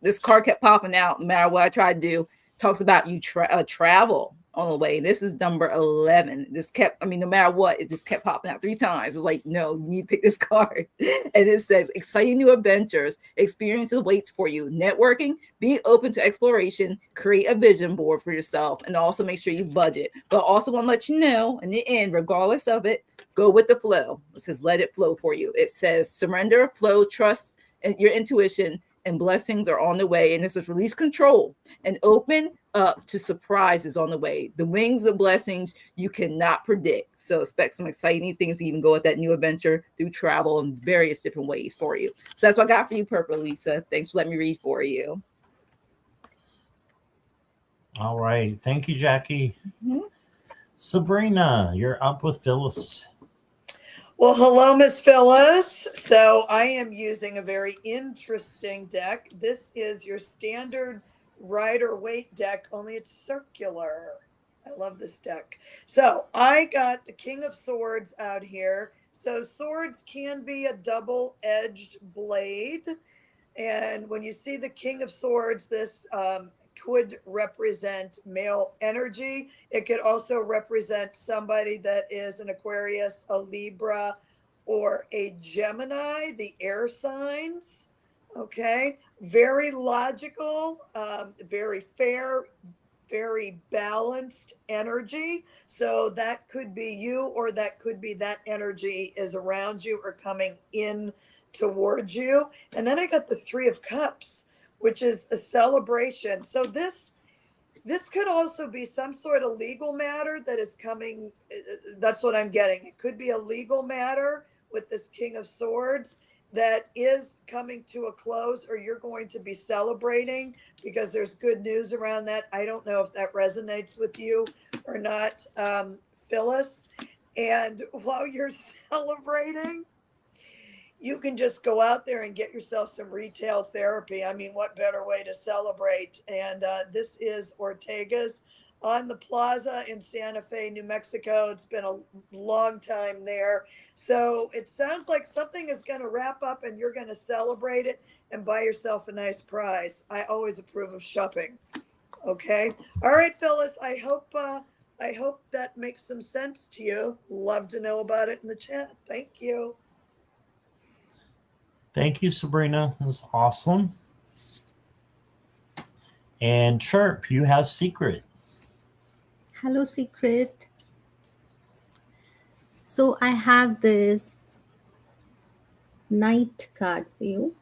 this card kept popping out no matter what I tried to do. It talks about you travel on the way. This is number 11. No matter what, it just kept popping out 3 times. It was like, no, you need to pick this card. And it says, exciting new adventures, experiences waits for you. Networking, be open to exploration, create a vision board for yourself, and also make sure you budget. But also want to let you know, in the end, regardless of it, go with the flow. It says, let it flow for you. It says, surrender, flow, trust, and your intuition, and blessings are on the way. And this is release control and open up to surprises on the way. The wings of blessings you cannot predict. So expect some exciting things to even go with that new adventure through travel in various different ways for you. So that's what I got for you, Purple Lisa. Thanks for letting me read for you. All right. Thank you, Jackie. Mm-hmm. Sabrina, you're up with Phyllis. Well, hello, Miss Phyllis. So I am using a very interesting deck. This is your standard Rider-Waite deck, only it's circular. I love this deck. So I got the King of Swords out here. So swords can be a double-edged blade. And when you see the King of Swords, this could represent male energy. It could also represent somebody that is an Aquarius, a Libra, or a Gemini, the air signs. Okay. Very logical, very fair, very balanced energy. So that could be you, or that could be that energy is around you or coming in towards you. And then I got the 3 of Cups, which is a celebration. So this could also be some sort of legal matter that is coming. That's what I'm getting. It could be a legal matter with this King of Swords that is coming to a close, or you're going to be celebrating because there's good news around that. I don't know if that resonates with you or not, Phyllis. And while you're celebrating, you can just go out there and get yourself some retail therapy. I mean, what better way to celebrate? And this is Ortega's on the plaza in Santa Fe, New Mexico. It's been a long time there. So it sounds like something is going to wrap up and you're going to celebrate it and buy yourself a nice prize. I always approve of shopping. Okay. All right, Phyllis, I hope that makes some sense to you. Love to know about it in the chat. Thank you. Thank you, Sabrina. That was awesome. And Chirp, you have Secret. Hello, Secret. So I have this Knight card for you.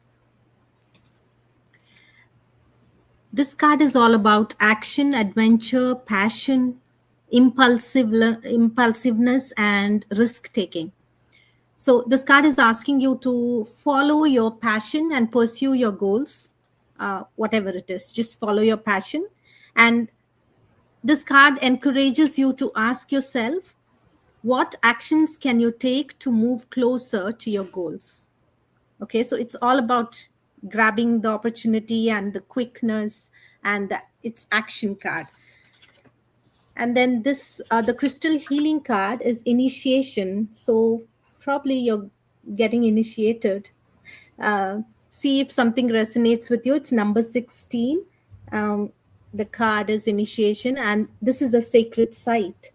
This card is all about action, adventure, passion, impulsiveness, and risk-taking. So this card is asking you to follow your passion and pursue your goals, whatever it is. Just follow your passion. And this card encourages you to ask yourself, what actions can you take to move closer to your goals? Okay, so it's all about grabbing the opportunity and the quickness, and it's action card. And then this, the crystal healing card is initiation. So probably you're getting initiated. See if something resonates with you. It's number 16. The card is initiation, and this is a sacred site.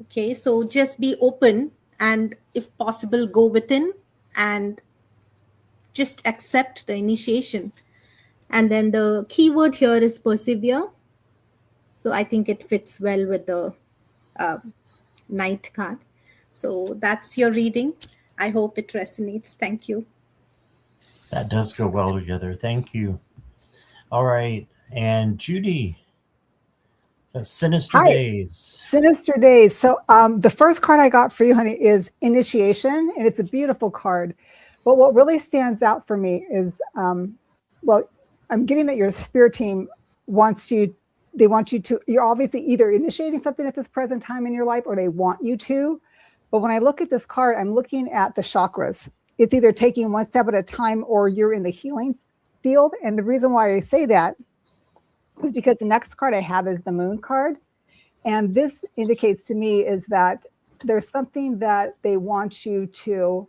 Okay, so just be open, and if possible, go within and just accept the initiation. And then the keyword here is persevere. So I think it fits well with the Knight card. So that's your reading. I hope it resonates. Thank you. That does go well together. Thank you. All right. And Judy, Sinister Hi. Days. Sinister Days. So the first card I got for you, honey, is Initiation, and it's a beautiful card. But what really stands out for me is, well, I'm getting that your spirit team wants you, they want you to, you're obviously either initiating something at this present time in your life or they want you to. But when I look at this card, I'm looking at the chakras. It's either taking one step at a time or you're in the healing field. And the reason why I say that is because the next card I have is the Moon card. And this indicates to me is that there's something that they want you to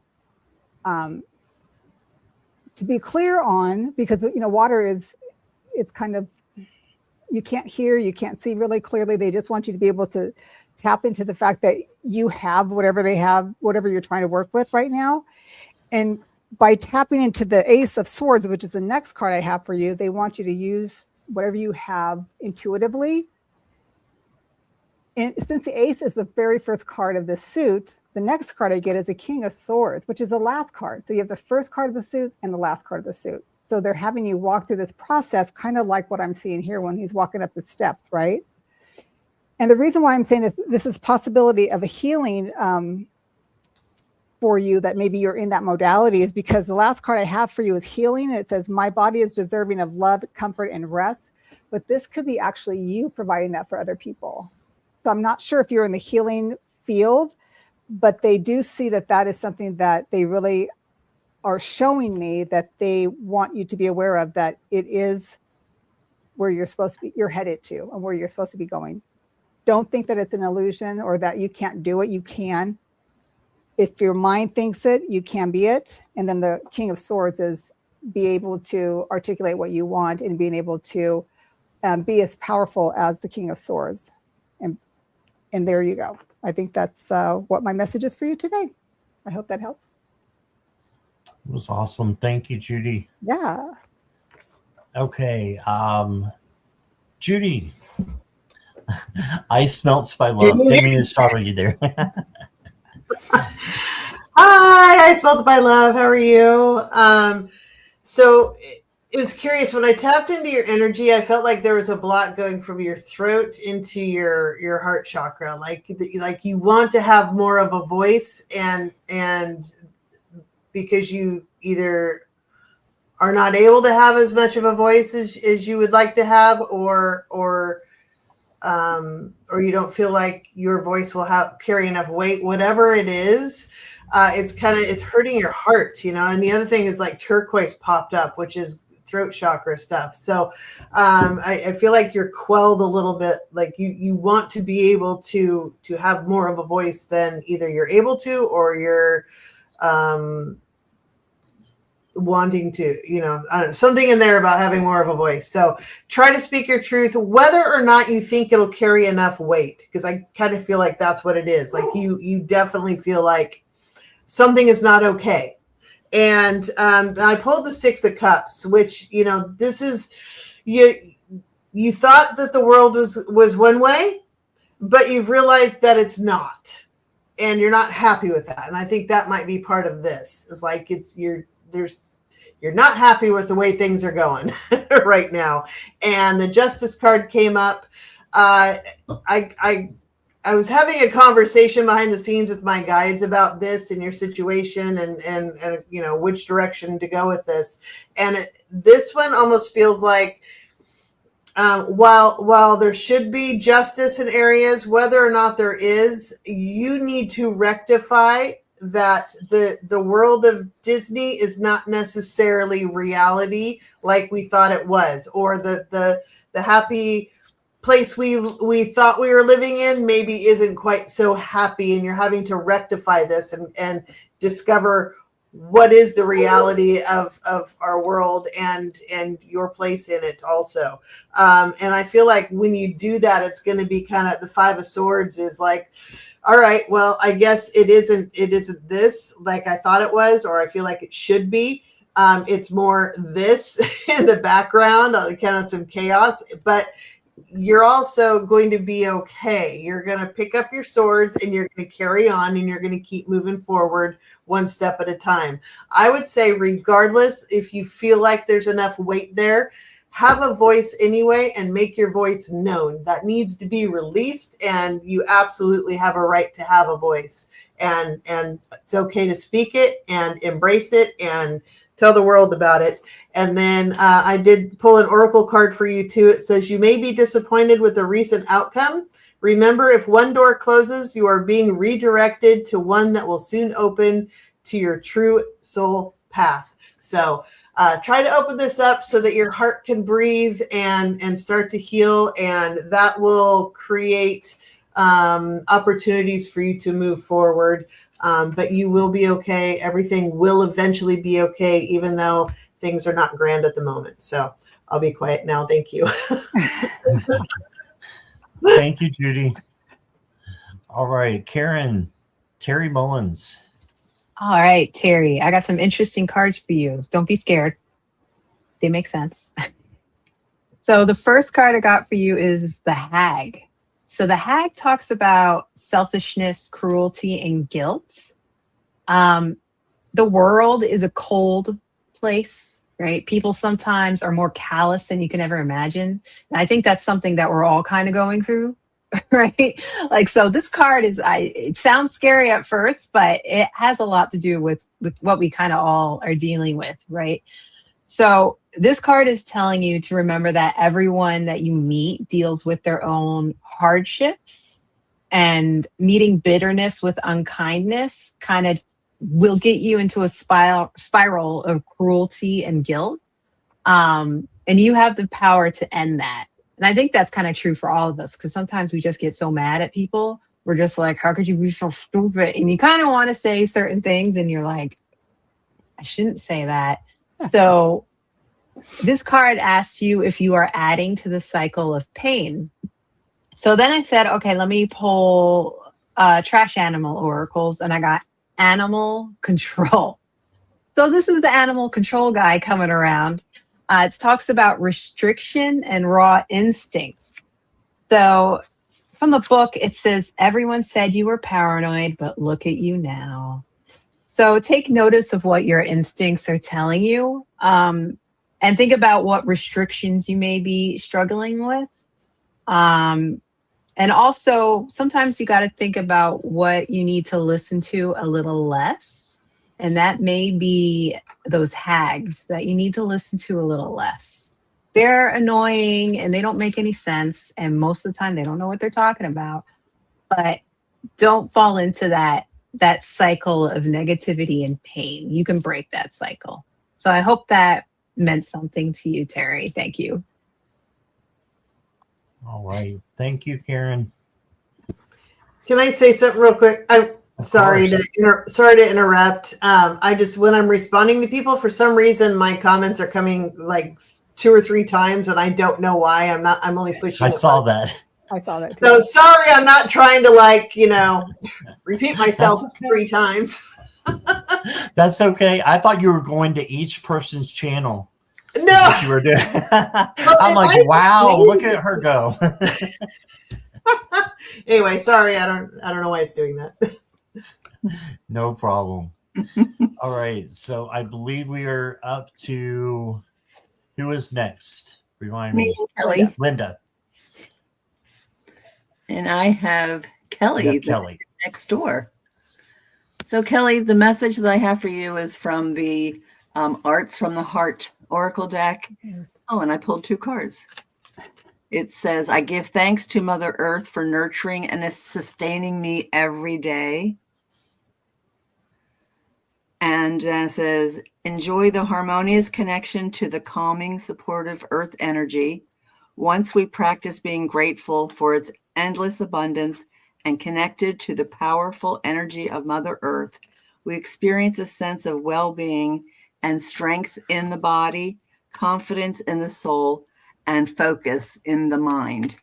be clear on, because, you know, water is, it's kind of, you can't hear, you can't see really clearly. They just want you to be able to tap into the fact that you have whatever they have, whatever you're trying to work with right now. And by tapping into the Ace of Swords, which is the next card I have for you, they want you to use whatever you have intuitively. And since the Ace is the very first card of this suit, the next card I get is a King of Swords, which is the last card. So you have the first card of the suit and the last card of the suit. So they're having you walk through this process, kind of like what I'm seeing here when he's walking up the steps, right? And the reason why I'm saying that this is possibility of a healing for you, that maybe you're in that modality, is because the last card I have for you is healing. And it says, my body is deserving of love, comfort, and rest. But this could be actually you providing that for other people. So I'm not sure if you're in the healing field, but they do see that that is something that they really are showing me that they want you to be aware of, that it is where you're supposed to be, you're headed to, and where you're supposed to be going. Don't think that it's an illusion or that you can't do it. You can. If your mind thinks it, you can be it. And then the King of Swords is be able to articulate what you want and being able to be as powerful as the King of Swords. And there you go. I think that's what my message is for you today. I hope that helps. It was awesome. Thank you, Judy. Yeah. Okay. Judy. Ice melts by love. Didn't mean to startle you there. Hi, Ice Multiply Love. How are you? So it was curious when I tapped into your energy. I felt like there was a block going from your throat into your heart chakra. Like you want to have more of a voice, and because you either are not able to have as much of a voice as you would like to have, or you don't feel like your voice will carry enough weight, whatever it is. It's hurting your heart, And the other thing is like turquoise popped up, which is throat chakra stuff. So I feel like you're quelled a little bit. Like you want to be able to have more of a voice than either you're able to, or you're wanting to, something in there about having more of a voice. So try to speak your truth, whether or not you think it'll carry enough weight, because I kind of feel like that's what it is. Like you definitely feel like something is not okay. And I pulled the 6 of Cups, which, this is, you thought that the world was one way, but you've realized that it's not, and you're not happy with that. And I think that might be part of this. It's like you're not happy with the way things are going right now. And the Justice card came up. I was having a conversation behind the scenes with my guides about this and your situation, and which direction to go with this. And this one almost feels like, while there should be justice in areas, whether or not there is, you need to rectify that the world of Disney is not necessarily reality like we thought it was, or the happy place we thought we were living in maybe isn't quite so happy, and you're having to rectify this and discover what is the reality of our world and your place in it also. And I feel like when you do that, it's going to be kind of the 5 of Swords is like, all right, well, I guess it isn't this like I thought it was, or I feel like it should be. It's more this in the background, kind of some chaos, but you're also going to be okay. You're going to pick up your swords and you're going to carry on, and you're going to keep moving forward one step at a time. I would say, regardless if you feel like there's enough weight there, have a voice anyway and make your voice known. That needs to be released, and you absolutely have a right to have a voice. And it's okay to speak it and embrace it and tell the world about it. And then I did pull an oracle card for you too. It says, you may be disappointed with the recent outcome. Remember, if one door closes, you are being redirected to one that will soon open to your true soul path. So try to open this up so that your heart can breathe and start to heal, and that will create opportunities for you to move forward. But you will be okay. Everything will eventually be okay, even though things are not grand at the moment. So I'll be quiet now. Thank you. Thank you, Judy. All right, Karen, Terry Mullins. All right, Terry, I got some interesting cards for you. Don't be scared. They make sense. So the first card I got for you is the Hag. So the Hag talks about selfishness, cruelty, and guilt. The world is a cold place, right? People sometimes are more callous than you can ever imagine. And I think that's something that we're all kind of going through, right? Like, so this card it sounds scary at first, but it has a lot to do with what we kind of all are dealing with, right? So this card is telling you to remember that everyone that you meet deals with their own hardships, and meeting bitterness with unkindness kind of will get you into a spiral of cruelty and guilt. And you have the power to end that. And I think that's kind of true for all of us, because sometimes we just get so mad at people. We're just like, how could you be so stupid? And you kind of want to say certain things, and you're like, I shouldn't say that. So this card asks you if you are adding to the cycle of pain. So then I said, okay, let me pull trash animal oracles, and I got animal control. So this is the animal control guy coming around. It talks about restriction and raw instincts. So from the book, it says, everyone said you were paranoid, but look at you now. So take notice of what your instincts are telling you, and think about what restrictions you may be struggling with. And also, sometimes you got to think about what you need to listen to a little less. And that may be those hags that you need to listen to a little less. They're annoying and they don't make any sense. And most of the time, they don't know what they're talking about. But don't fall into that cycle of negativity and pain. You can break that cycle. So I hope that meant something to you, Terry. Thank you. All right. Thank you, Karen. Can I say something real quick? I'm sorry course. sorry to interrupt. I just, when I'm responding to people, for some reason my comments are coming like 2 or 3 times, and I don't know why. I'm only pushing. I saw that. I saw that too. So sorry, I'm not trying to, like, repeat myself That's okay. 3 times. That's okay. I thought you were going to each person's channel. No. What you were doing. I'm like, wow, look at her go. Anyway, sorry, I don't know why it's doing that. No problem. All right, so I believe we are up to who is next? Remind me. Kelly. Linda. And I have Kelly, You have Kelly. next door. So Kelly, the message that I have for you is from the Arts from the Heart Oracle deck. Oh, and I pulled 2 cards. It says, I give thanks to Mother Earth for nurturing and sustaining me every day. And then it says, enjoy the harmonious connection to the calming, supportive earth energy. Once we practice being grateful for its endless abundance and connected to the powerful energy of Mother Earth, we experience a sense of well-being and strength in the body, confidence in the soul, and focus in the mind.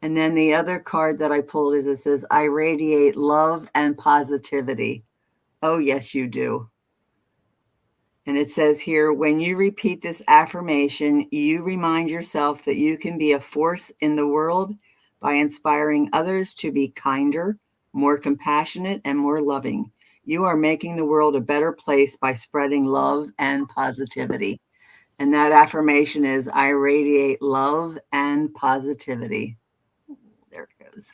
And then the other card that I pulled is, it says, I radiate love and positivity. Oh, yes, you do. And it says here, when you repeat this affirmation, you remind yourself that you can be a force in the world by inspiring others to be kinder, more compassionate, and more loving. You are making the world a better place by spreading love and positivity. And that affirmation is, I radiate love and positivity. There it goes.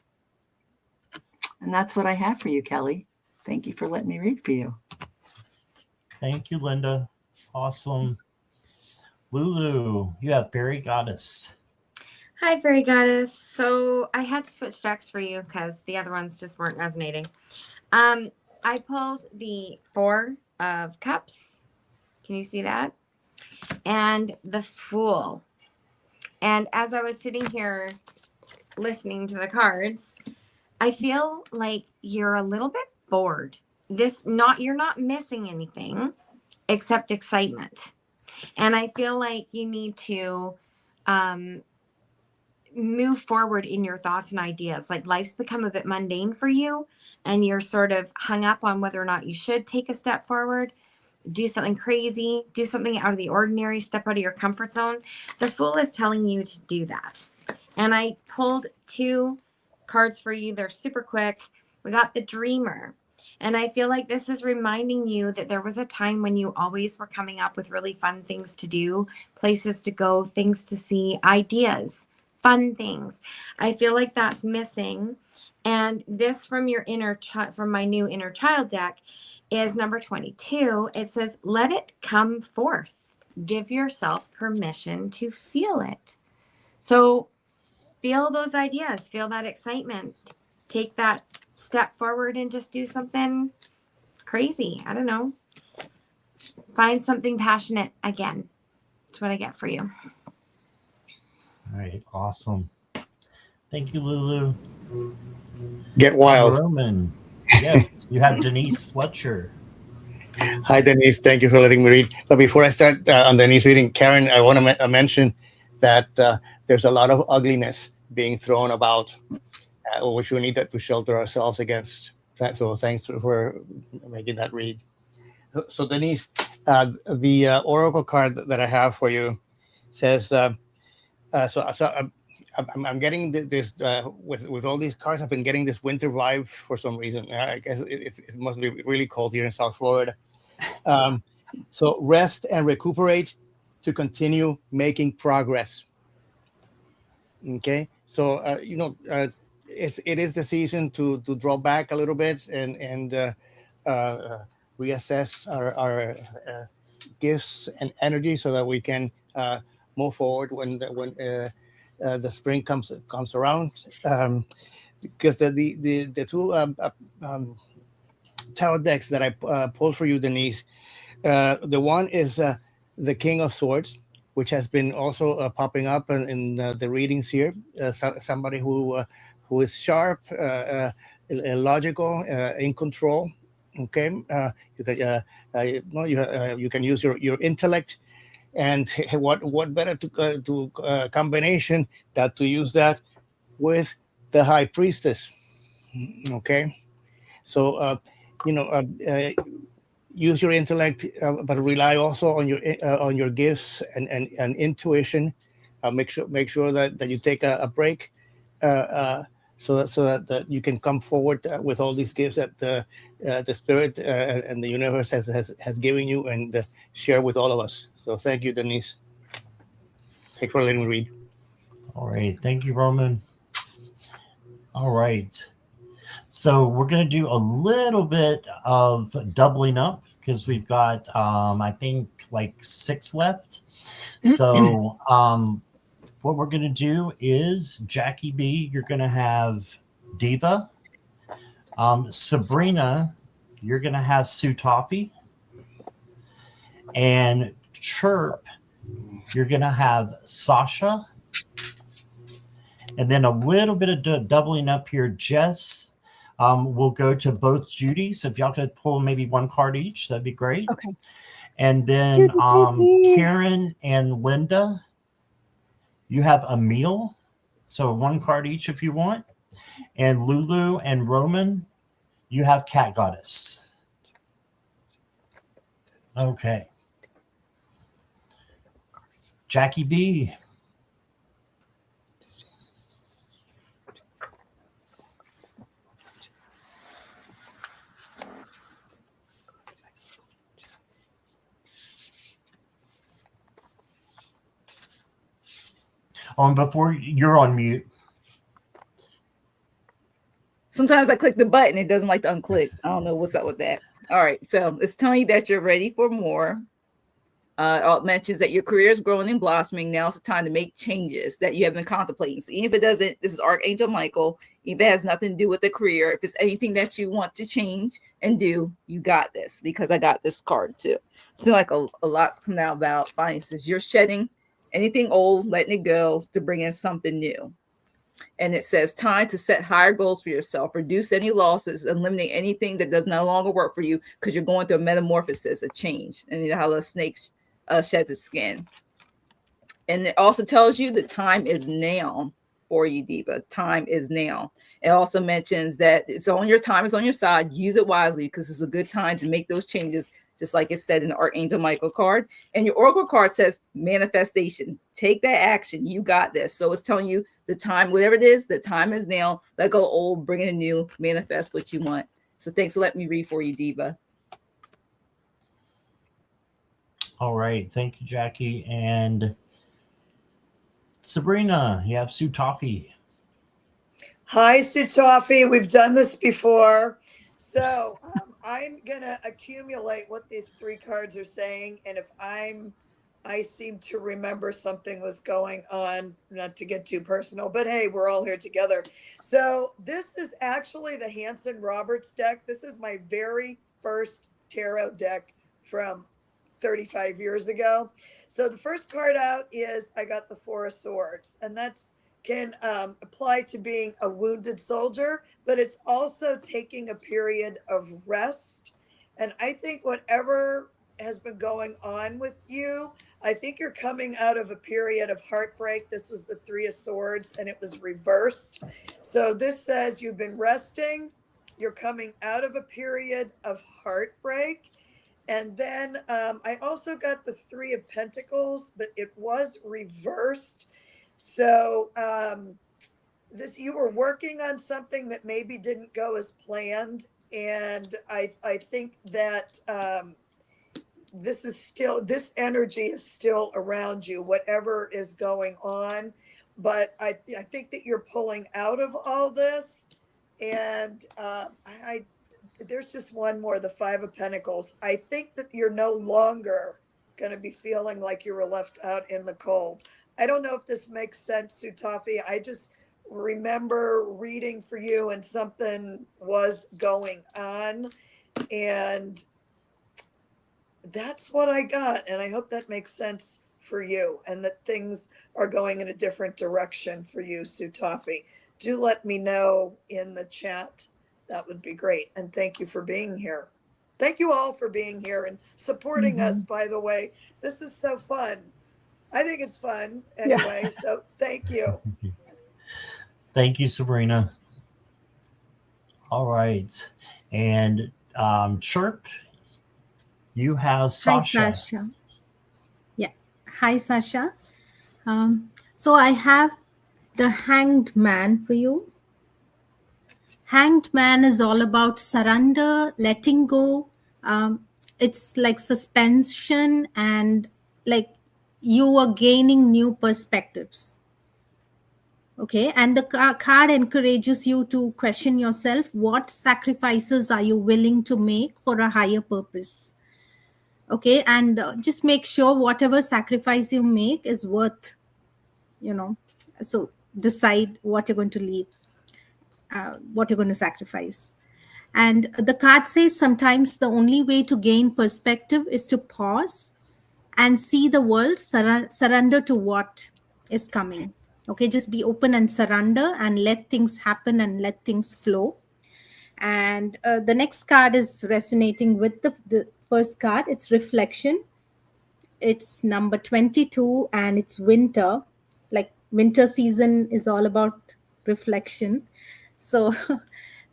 And that's what I have for you, Kelly. Thank you for letting me read for you. Thank you, Linda. Awesome. Lulu, you have Fairy Goddess. Hi, Fairy Goddess. So I had to switch decks for you because the other ones just weren't resonating. I pulled the 4 of Cups. Can you see that? And the Fool. And as I was sitting here listening to the cards, I feel like you're a little bit bored. You're not missing anything except excitement. And I feel like you need to move forward in your thoughts and ideas. Like life's become a bit mundane for you, and you're sort of hung up on whether or not you should take a step forward, do something crazy, do something out of the ordinary, step out of your comfort zone. The Fool is telling you to do that. And I pulled 2 cards for you. They're super quick. We got the Dreamer. And I feel like this is reminding you that there was a time when you always were coming up with really fun things to do, places to go, things to see, ideas, fun things. I feel like that's missing. And this from your from my new inner child deck is number 22. It says, let it come forth. Give yourself permission to feel it. So feel those ideas, feel that excitement, take that step forward and just do something crazy. I don't know. Find something passionate again. That's what I get for you. All right, awesome. Thank you, Lulu. Get wild. Roman. Yes, you have Denise Fletcher. Hi, Denise. Thank you for letting me read. But before I start on Denise reading, Karen, I want to mention that there's a lot of ugliness being thrown about, which we need to shelter ourselves against. So thanks for making that read. So Denise, the oracle card that I have for you says, I'm getting this with all these cards. I've been getting this winter vibe for some reason. I guess it must be really cold here in South Florida. So rest and recuperate to continue making progress. Okay, so it is the season to draw back a little bit and reassess our gifts and energy so that we can move forward when the spring comes around. Because the two tarot decks that I pulled for you, Denise, the one is the King of Swords, which has been also popping up in the readings here. Somebody who is sharp, logical, in control. Okay, you can use your intellect, and what better to combination that to use that with the High Priestess. Okay, so use your intellect, but rely also on your gifts and intuition. Make sure that you take a break, so that you can come forward with all these gifts that the spirit and the universe has given you, and share with all of us. So thank you, Denise. Thanks for letting me read. All right. Thank you, Roman. All right. So we're going to do a little bit of doubling up because we've got, I think, like 6 left. So what we're going to do is, Jackie B, you're going to have Diva. Sabrina, you're going to have Sutafi. And Chirp, you're going to have Sasha. And then a little bit of doubling up here, Jess. We'll go to both Judy's. If y'all could pull maybe one card each, that'd be great. Okay. And then Judy. Karen and Linda, you have Emil. So one card each if you want. And Lulu and Roman, you have Cat Goddess. Okay. Jackie B. Before you're on mute. Sometimes I click the button, it doesn't like to unclick. I don't know what's up with that. All right, so it's telling you that you're ready for more. It mentions that your career is growing and blossoming. Now it's the time to make changes that you have been contemplating. So even if it doesn't, this is Archangel Michael. Even if it has nothing to do with the career, if it's anything that you want to change and do, you got this, because I got this card too. I feel like a lot's coming out about finances. You're shedding anything old, letting it go to bring in something new. And it says time to set higher goals for yourself, reduce any losses, eliminate anything that does no longer work for you, because you're going through a metamorphosis, a change. And you know how the snake sheds its skin. And it also tells you the time is now for you, Diva. Time is now. It also mentions that it's on your time is on your side. Use it wisely, because it's a good time to make those changes, just like it said in the Archangel Michael card. And your Oracle card says manifestation. Take that action. You got this. So it's telling you the time, whatever it is, the time is now. Let go old, bring in a new, manifest what you want. So thanks for letting me read for you, Diva. All right. Thank you, Jackie. And Sabrina, you have Sutafi. Hi, Sutafi. We've done this before. So I'm going to accumulate what these 3 cards are saying. And if I seem to remember something was going on, not to get too personal, but hey, we're all here together. So this is actually the Hanson Roberts deck. This is my very first tarot deck from 35 years ago. So the first card out is, I got the 4 of Swords, and that's can apply to being a wounded soldier, but it's also taking a period of rest. And I think whatever has been going on with you, I think you're coming out of a period of heartbreak. This was the 3 of Swords, and it was reversed. So this says you've been resting. You're coming out of a period of heartbreak. And then I also got the 3 of Pentacles, but it was reversed. So you were working on something that maybe didn't go as planned, and I think that this energy is still around you, whatever is going on. But I think that you're pulling out of all this, and I there's just one more, the Five of Pentacles. I think that you're no longer going to be feeling like you were left out in the cold. I don't know if this makes sense, Sutafi. I just remember reading for you and something was going on, and that's what I got. And I hope that makes sense for you and that things are going in a different direction for you, Sutafi. Do let me know in the chat. That would be great. And thank you for being here. Thank you all for being here and supporting us, by the way. This is so fun. I think it's fun anyway. So thank you. Thank you, Sabrina. All right. And Chirp, you have Sasha. Hi, Sasha. Yeah. Hi, Sasha. So I have the Hanged Man for you. Hanged Man is all about surrender, letting go. It's like suspension and like you are gaining new perspectives. Okay, and the card encourages you to question yourself. What sacrifices are you willing to make for a higher purpose? Okay, and just make sure whatever sacrifice you make is worth, so decide what you're going to leave, what you're going to sacrifice. And the card says sometimes the only way to gain perspective is to pause and see the world, surrender to what is coming. Okay, just be open and surrender and let things happen and let things flow. And the next card is resonating with the first card. It's reflection. It's number 22 and it's winter. Like winter season is all about reflection. So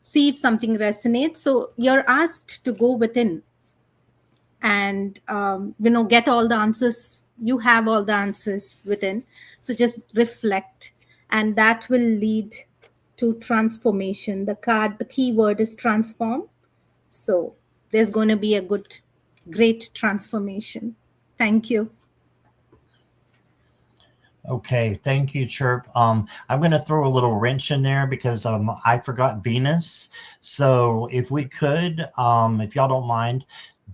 see if something resonates. So you're asked to go within and get all the answers. You have all the answers within, so just reflect, and that will lead to transformation. The key word is transform. So there's going to be a great transformation. Thank you. Okay, thank you, Chirp. I'm going to throw a little wrench in there because I forgot Venus. So if we could, if y'all don't mind,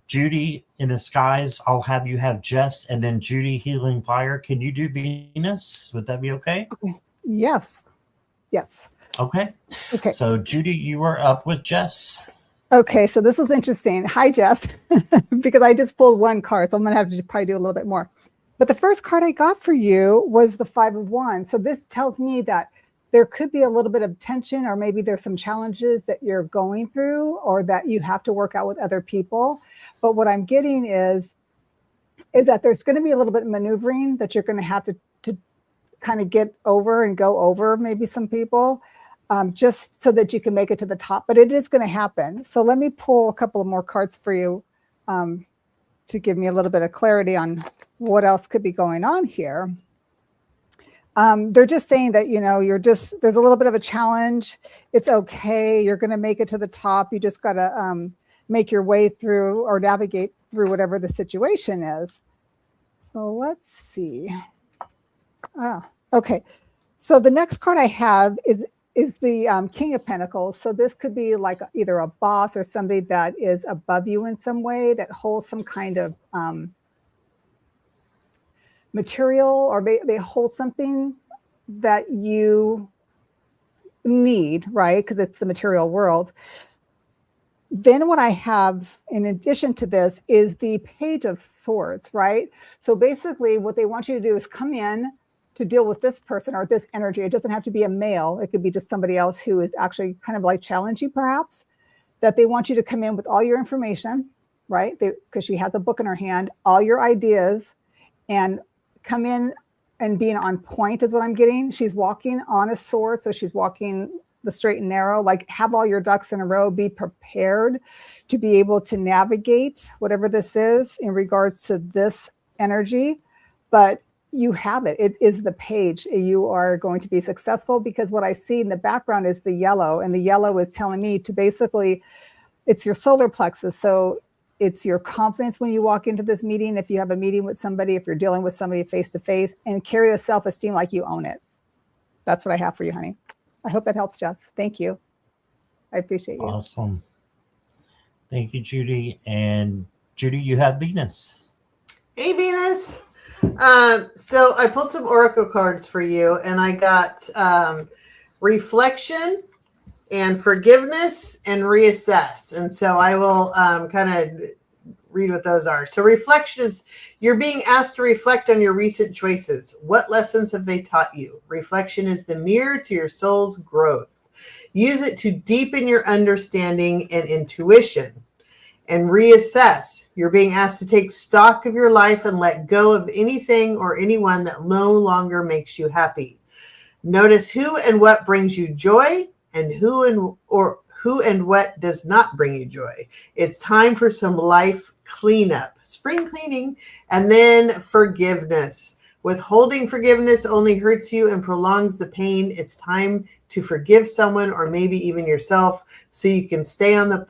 Judy in the skies, I'll have you have Jess and then Judy healing fire. Can you do Venus? Would that be okay? Yes. Okay. Okay. So Judy, you are up with Jess. Okay, so this is interesting. Hi, Jess, because I just pulled one card, so I'm going to have to probably do a little bit more. But the first card I got for you was the Five of Wands. So this tells me that there could be a little bit of tension, or maybe there's some challenges that you're going through or that you have to work out with other people. But what I'm getting is that there's going to be a little bit of maneuvering that you're going to have to kind of get over and go over maybe some people, just so that you can make it to the top. But it is going to happen. So let me pull a couple of more cards for you to give me a little bit of clarity on what else could be going on here. They're just saying that, there's a little bit of a challenge. It's okay. You're going to make it to the top. You just got to make your way through or navigate through whatever the situation is. So let's see. Okay. So the next card I have is the King of Pentacles. So this could be like either a boss or somebody that is above you in some way, that holds some kind of material, or they hold something that you need, right? Because it's the material world. Then what I have in addition to this is the Page of Swords, right? So basically what they want you to do is come in to deal with this person or this energy. It doesn't have to be a male. It could be just somebody else who is actually kind of like challenge you, perhaps, that they want you to come in with all your information, right? Because she has a book in her hand, all your ideas, and come in and being on point is what I'm getting. She's walking on a sword. So she's walking the straight and narrow, like have all your ducks in a row, be prepared to be able to navigate whatever this is in regards to this energy. But you have it. It is the page. You are going to be successful, because what I see in the background is the yellow, and the yellow is telling me to basically, it's your solar plexus. So it's your confidence when you walk into this meeting. If you have a meeting with somebody, if you're dealing with somebody face to face, and carry a self-esteem like you own it. That's what I have for you, honey. I hope that helps, Jess. Thank you. I appreciate you. Awesome. Thank you, Judy. And Judy, you have Venus. Hey, Venus. So I pulled some oracle cards for you, and I got reflection and forgiveness and reassess. And so I will kind of read what those are. So reflection is, you're being asked to reflect on your recent choices. What lessons have they taught you? Reflection is the mirror to your soul's growth. Use it to deepen your understanding and intuition. And reassess. You're being asked to take stock of your life and let go of anything or anyone that no longer makes you happy. Notice who and what brings you joy, and who and what does not bring you joy. It's time for some life cleanup, spring cleaning, and then forgiveness. Withholding forgiveness only hurts you and prolongs the pain. It's time to forgive someone, or maybe even yourself, so you can stay on the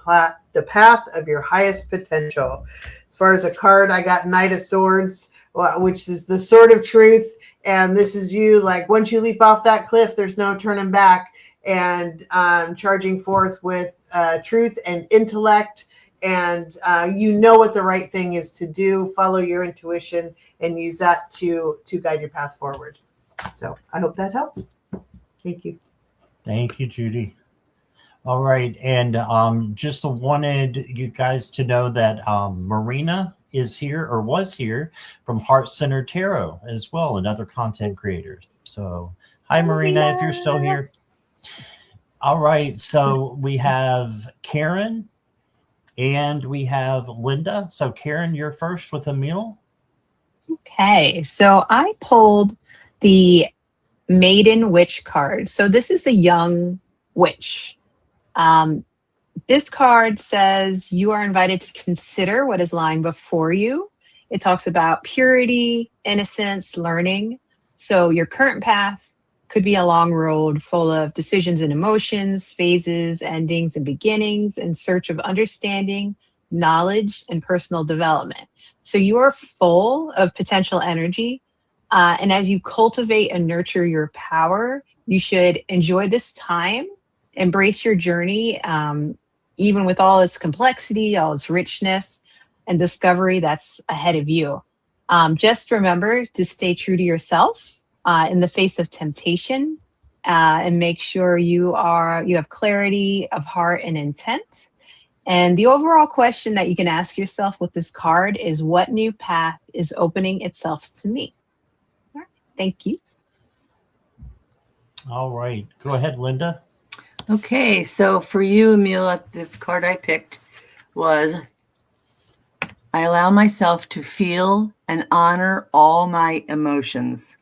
path of your highest potential. As far as a card, I got Knight of Swords, which is the sword of truth. And this is you, like, once you leap off that cliff, there's no turning back. And charging forth with truth and intellect. And you know what the right thing is to do. Follow your intuition and use that to guide your path forward. So I hope that helps. Thank you. Thank you, Judy. All right. And just wanted you guys to know that Marina is here, or was here, from Heart Center Tarot as well, another content creator. So hi, Marina, if you're still here. All right. So we have Karen and we have Linda. So Karen, you're first with Emil. Okay, so I pulled the Maiden Witch card. So this is a young witch. This card says you are invited to consider what is lying before you. It talks about purity, innocence, learning. So your current path could be a long road full of decisions and emotions, phases, endings, and beginnings, in search of understanding, knowledge, and personal development. So you are full of potential energy. And as you cultivate and nurture your power, you should enjoy this time, embrace your journey, even with all its complexity, all its richness and discovery that's ahead of you. Just remember to stay true to yourself in the face of temptation, and make sure you have clarity of heart and intent. And the overall question that you can ask yourself with this card is, what new path is opening itself to me? All right, thank you. All right. Go ahead, Linda. Okay, so for you, Emil, the card I picked was, I allow myself to feel and honor all my emotions.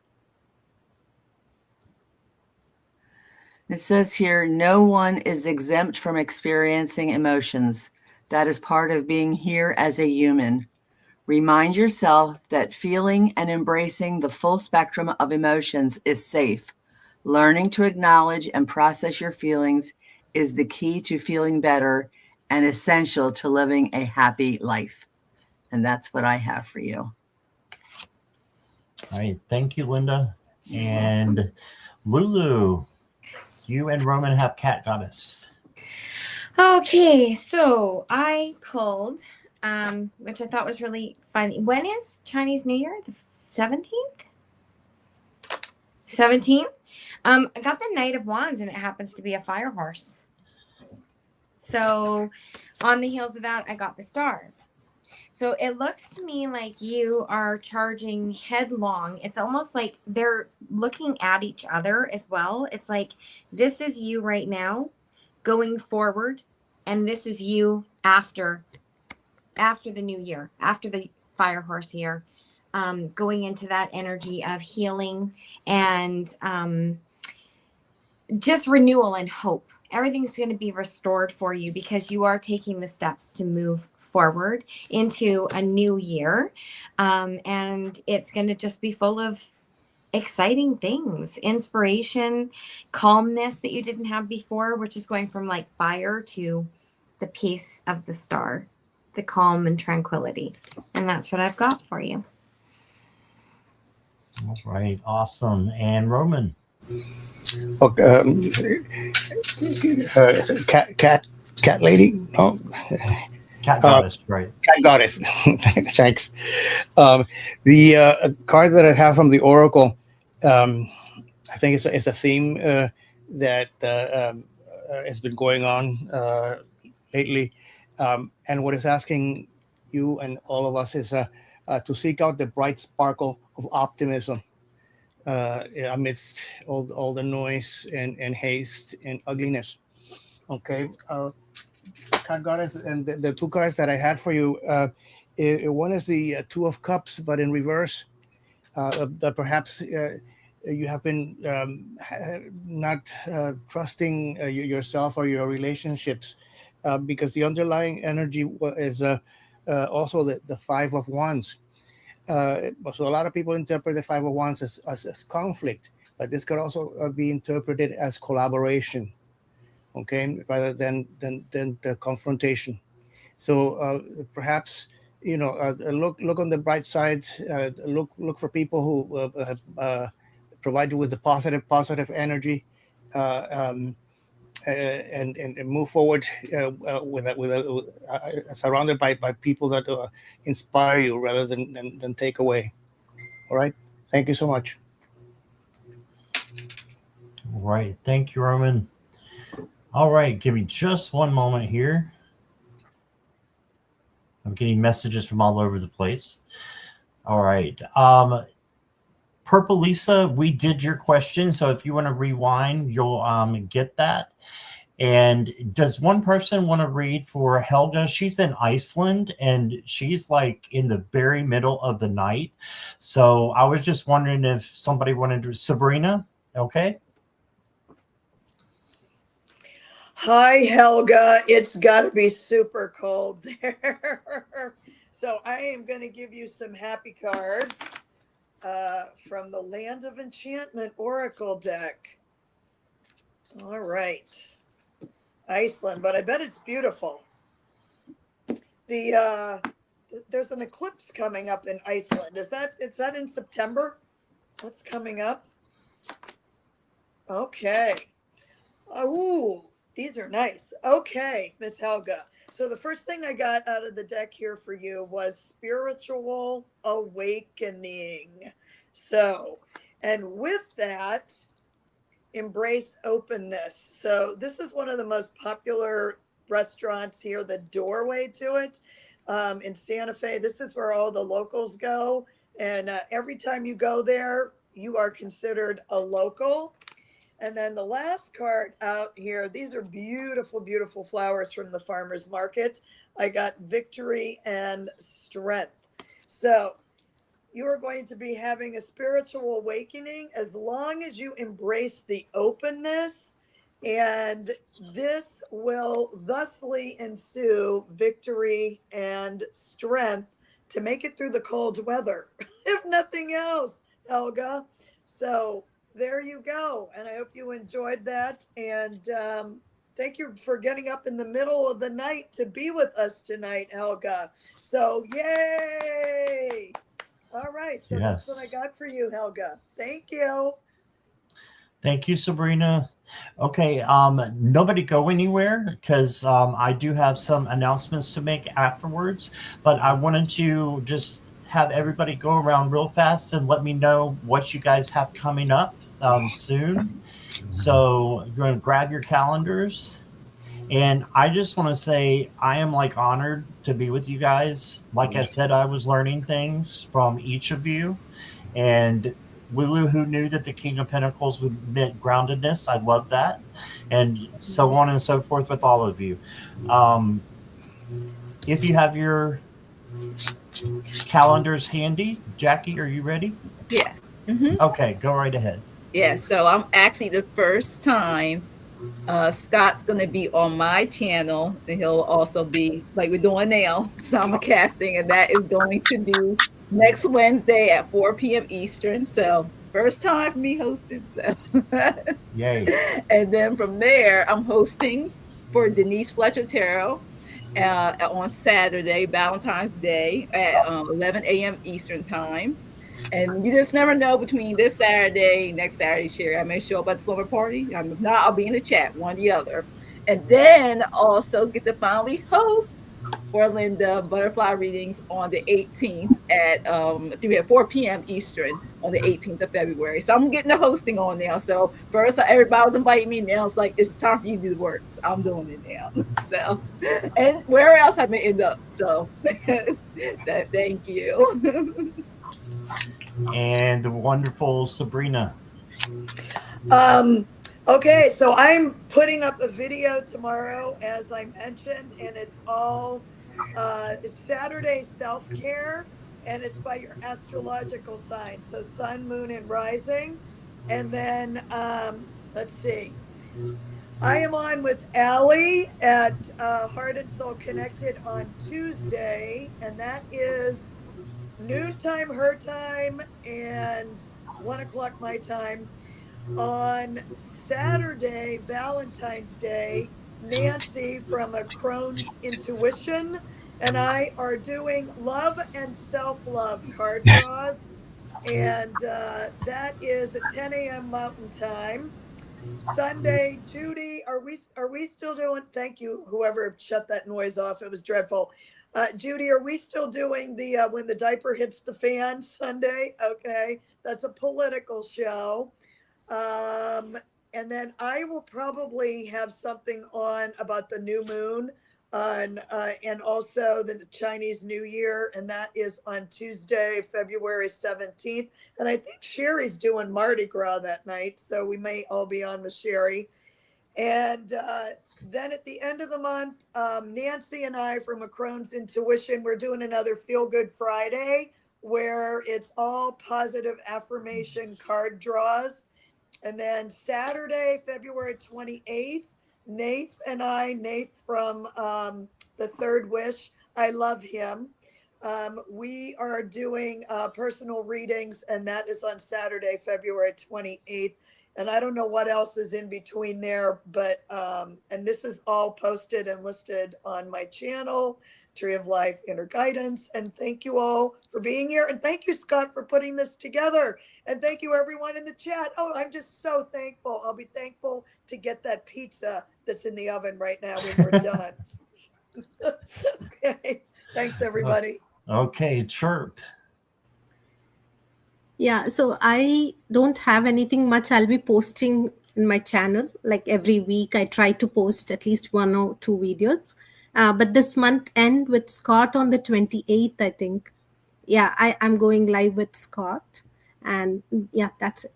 It says here, no one is exempt from experiencing emotions. That is part of being here as a human. Remind yourself that feeling and embracing the full spectrum of emotions is safe. Learning to acknowledge and process your feelings is the key to feeling better and essential to living a happy life. And that's what I have for you. All right. Thank you, Linda. And Lulu, you and Roman have Cat Goddess. Okay, so I pulled, which I thought was really funny. When is Chinese New Year? The 17th? 17th? I got the Knight of Wands, and it happens to be a fire horse. So on the heels of that, I got the Star. So it looks to me like you are charging headlong. It's almost like they're looking at each other as well. It's like, this is you right now going forward, and this is you after the new year, after the fire horse year, going into that energy of healing and just renewal and hope. Everything's going to be restored for you because you are taking the steps to move forward into a new year. And it's going to just be full of exciting things, inspiration, calmness that you didn't have before, which is going from like fire to the peace of the star, the calm and tranquility. And that's what I've got for you. All right, awesome. And Roman. Okay, cat lady? No, Cat goddess, right? cat goddess. Thanks. The card that I have from the Oracle, I think it's a theme that has been going on lately, and what it's asking you and all of us is to seek out the bright sparkle of optimism amidst all the noise and haste and ugliness. Okay, cat goddess, and the two cards that I had for you. One is the Two of Cups, but in reverse. That perhaps you have been not trusting yourself or your relationships because the underlying energy is also the Five of Wands. So a lot of people interpret the Five of Wands as conflict, but this could also be interpreted as collaboration, okay, rather than the confrontation. So perhaps look on the bright side. Look for people who provide you with the positive energy, and move forward surrounded by people that inspire you rather than take away. All right. Thank you so much. All right. Thank you, Roman. All right. Give me just one moment here. I'm getting messages from all over the place. All right. Purple Lisa, we did your question. So if you want to rewind, you'll get that. And does one person want to read for Helga? She's in Iceland and she's like in the very middle of the night. So I was just wondering if somebody wanted to. Sabrina, okay. Hi, Helga. It's got to be super cold there. So I am going to give you some happy cards from the Land of Enchantment Oracle deck. All right. Iceland, but I bet it's beautiful. There's an eclipse coming up in Iceland. Is that in September? What's coming up? Okay. Oh, these are nice. Okay, Miss Helga. So the first thing I got out of the deck here for you was spiritual awakening. So, and with that, embrace openness. So this is one of the most popular restaurants here, the doorway to it in Santa Fe. This is where all the locals go. And every time you go there, you are considered a local. And then the last card out here, these are beautiful, beautiful flowers from the farmer's market. I got victory and strength. So you are going to be having a spiritual awakening as long as you embrace the openness, and this will thusly ensue victory and strength to make it through the cold weather, if nothing else, Helga. So there you go. And I hope you enjoyed that. And thank you for getting up in the middle of the night to be with us tonight, Helga. So yay. All right. So Yes. That's what I got for you, Helga. Thank you. Thank you, Sabrina. Okay, nobody go anywhere because I do have some announcements to make afterwards, but I wanted to just have everybody go around real fast and let me know what you guys have coming up soon. So you're going to grab your calendars. And I just want to say I am like honored to be with you guys. Like I said, I was learning things from each of you. And Lulu, who knew that the King of Pentacles would meant groundedness, I love that. And so on and so forth with all of you. If you have your calendars handy, Jackie, are you ready? Yeah. Okay, go right ahead. Yeah, so I'm actually the first time Scott's going to be on my channel, and he'll also be like we're doing now, simulcasting, and that is going to be next Wednesday at 4 p.m. Eastern. So first time for me hosting. So Yay. and then from there, I'm hosting for Denise Fletcher Tarot on Saturday, Valentine's Day at 11 a.m. Eastern time. And you just never know between this Saturday, next Saturday, Sherry. I may show up at the slumber party. If not, I'll be in the chat, one or the other. And then also get to finally host for Linda butterfly readings on the 18th at 4 p.m. Eastern on the 18th of February. So I'm getting the hosting on now. So first, everybody was inviting me. Now it's like, it's time for you to do the work. So I'm doing it now. So, and where else have I end up? So thank you. And the wonderful Sabrina. Okay, so I'm putting up a video tomorrow, as I mentioned, and it's Saturday self-care, and it's by your astrological sign. So sun, moon, and rising. And then, let's see. I am on with Allie at Heart and Soul Connected on Tuesday, and that is noontime her time and 1 o'clock my time. On Saturday, Valentine's Day, Nancy from A Crone's Intuition and I are doing love and self-love card draws. And that is at 10 a.m. Mountain Time. Sunday, Judy, are we still doing? Thank you, whoever shut that noise off. It was dreadful. Judy, are we still doing the when the diaper hits the fan Sunday? Okay, that's a political show. And then I will probably have something on about the new moon on and also the Chinese New Year, and that is on Tuesday, February 17th. And I think Sherry's doing Mardi Gras that night, so we may all be on with Sherry. And then at the end of the month, Nancy and I from Macron's Intuition, we're doing another Feel Good Friday where it's all positive affirmation card draws. And then Saturday, February 28th, Nath from The Third Wish, I love him. We are doing personal readings, and that is on Saturday, February 28th. And I don't know what else is in between there, but, and this is all posted and listed on my channel, Tree of Life Inner Guidance. And thank you all for being here. And thank you, Scott, for putting this together. And thank you, everyone in the chat. Oh, I'm just so thankful. I'll be thankful to get that pizza that's in the oven right now when we're done. Okay. Thanks, everybody. Okay, chirp. Yeah, so I don't have anything much I'll be posting in my channel. Like every week, I try to post at least 1 or 2 videos. But this month end with Scott on the 28th, I think. Yeah, I'm going live with Scott. And yeah, that's it.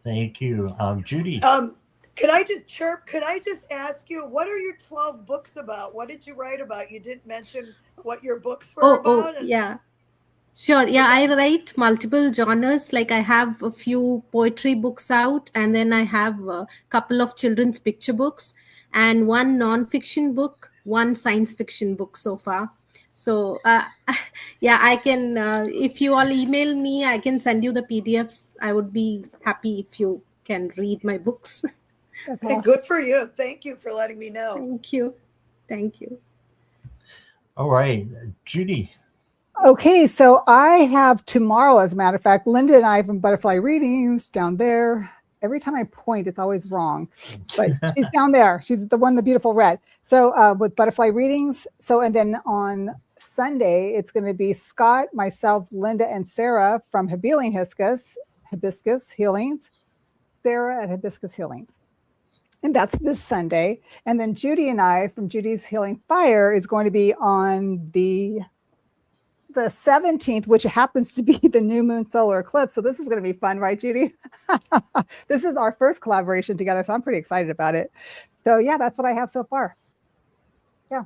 Thank you. Judy. Could I just chirp? Could I just ask you, what are your 12 books about? What did you write about? You didn't mention what your books were about. Oh, yeah. Sure. Yeah, I write multiple genres. Like I have a few poetry books out, and then I have a couple of children's picture books, and one non-fiction book, one science fiction book so far. So, yeah, I can, if you all email me, I can send you the PDFs. I would be happy if you can read my books. Awesome. Good for you. Thank you for letting me know. Thank you. Thank you. All right, Judy. Okay, so I have tomorrow, as a matter of fact, Linda and I from Butterfly Readings down there. Every time I point, it's always wrong, but she's down there. She's the one, the beautiful red. So with Butterfly Readings. So, and then on Sunday, it's going to be Scott, myself, Linda, and Sarah from Hibiscus Healings. Sarah at Hibiscus Healings. And that's this Sunday. And then Judy and I from Judy's Healing Fire is going to be on the 17th, which happens to be the new moon solar eclipse. So this is going to be fun, right, Judy? This is our first collaboration together, so I'm pretty excited about it. So yeah, that's what I have so far. Yeah.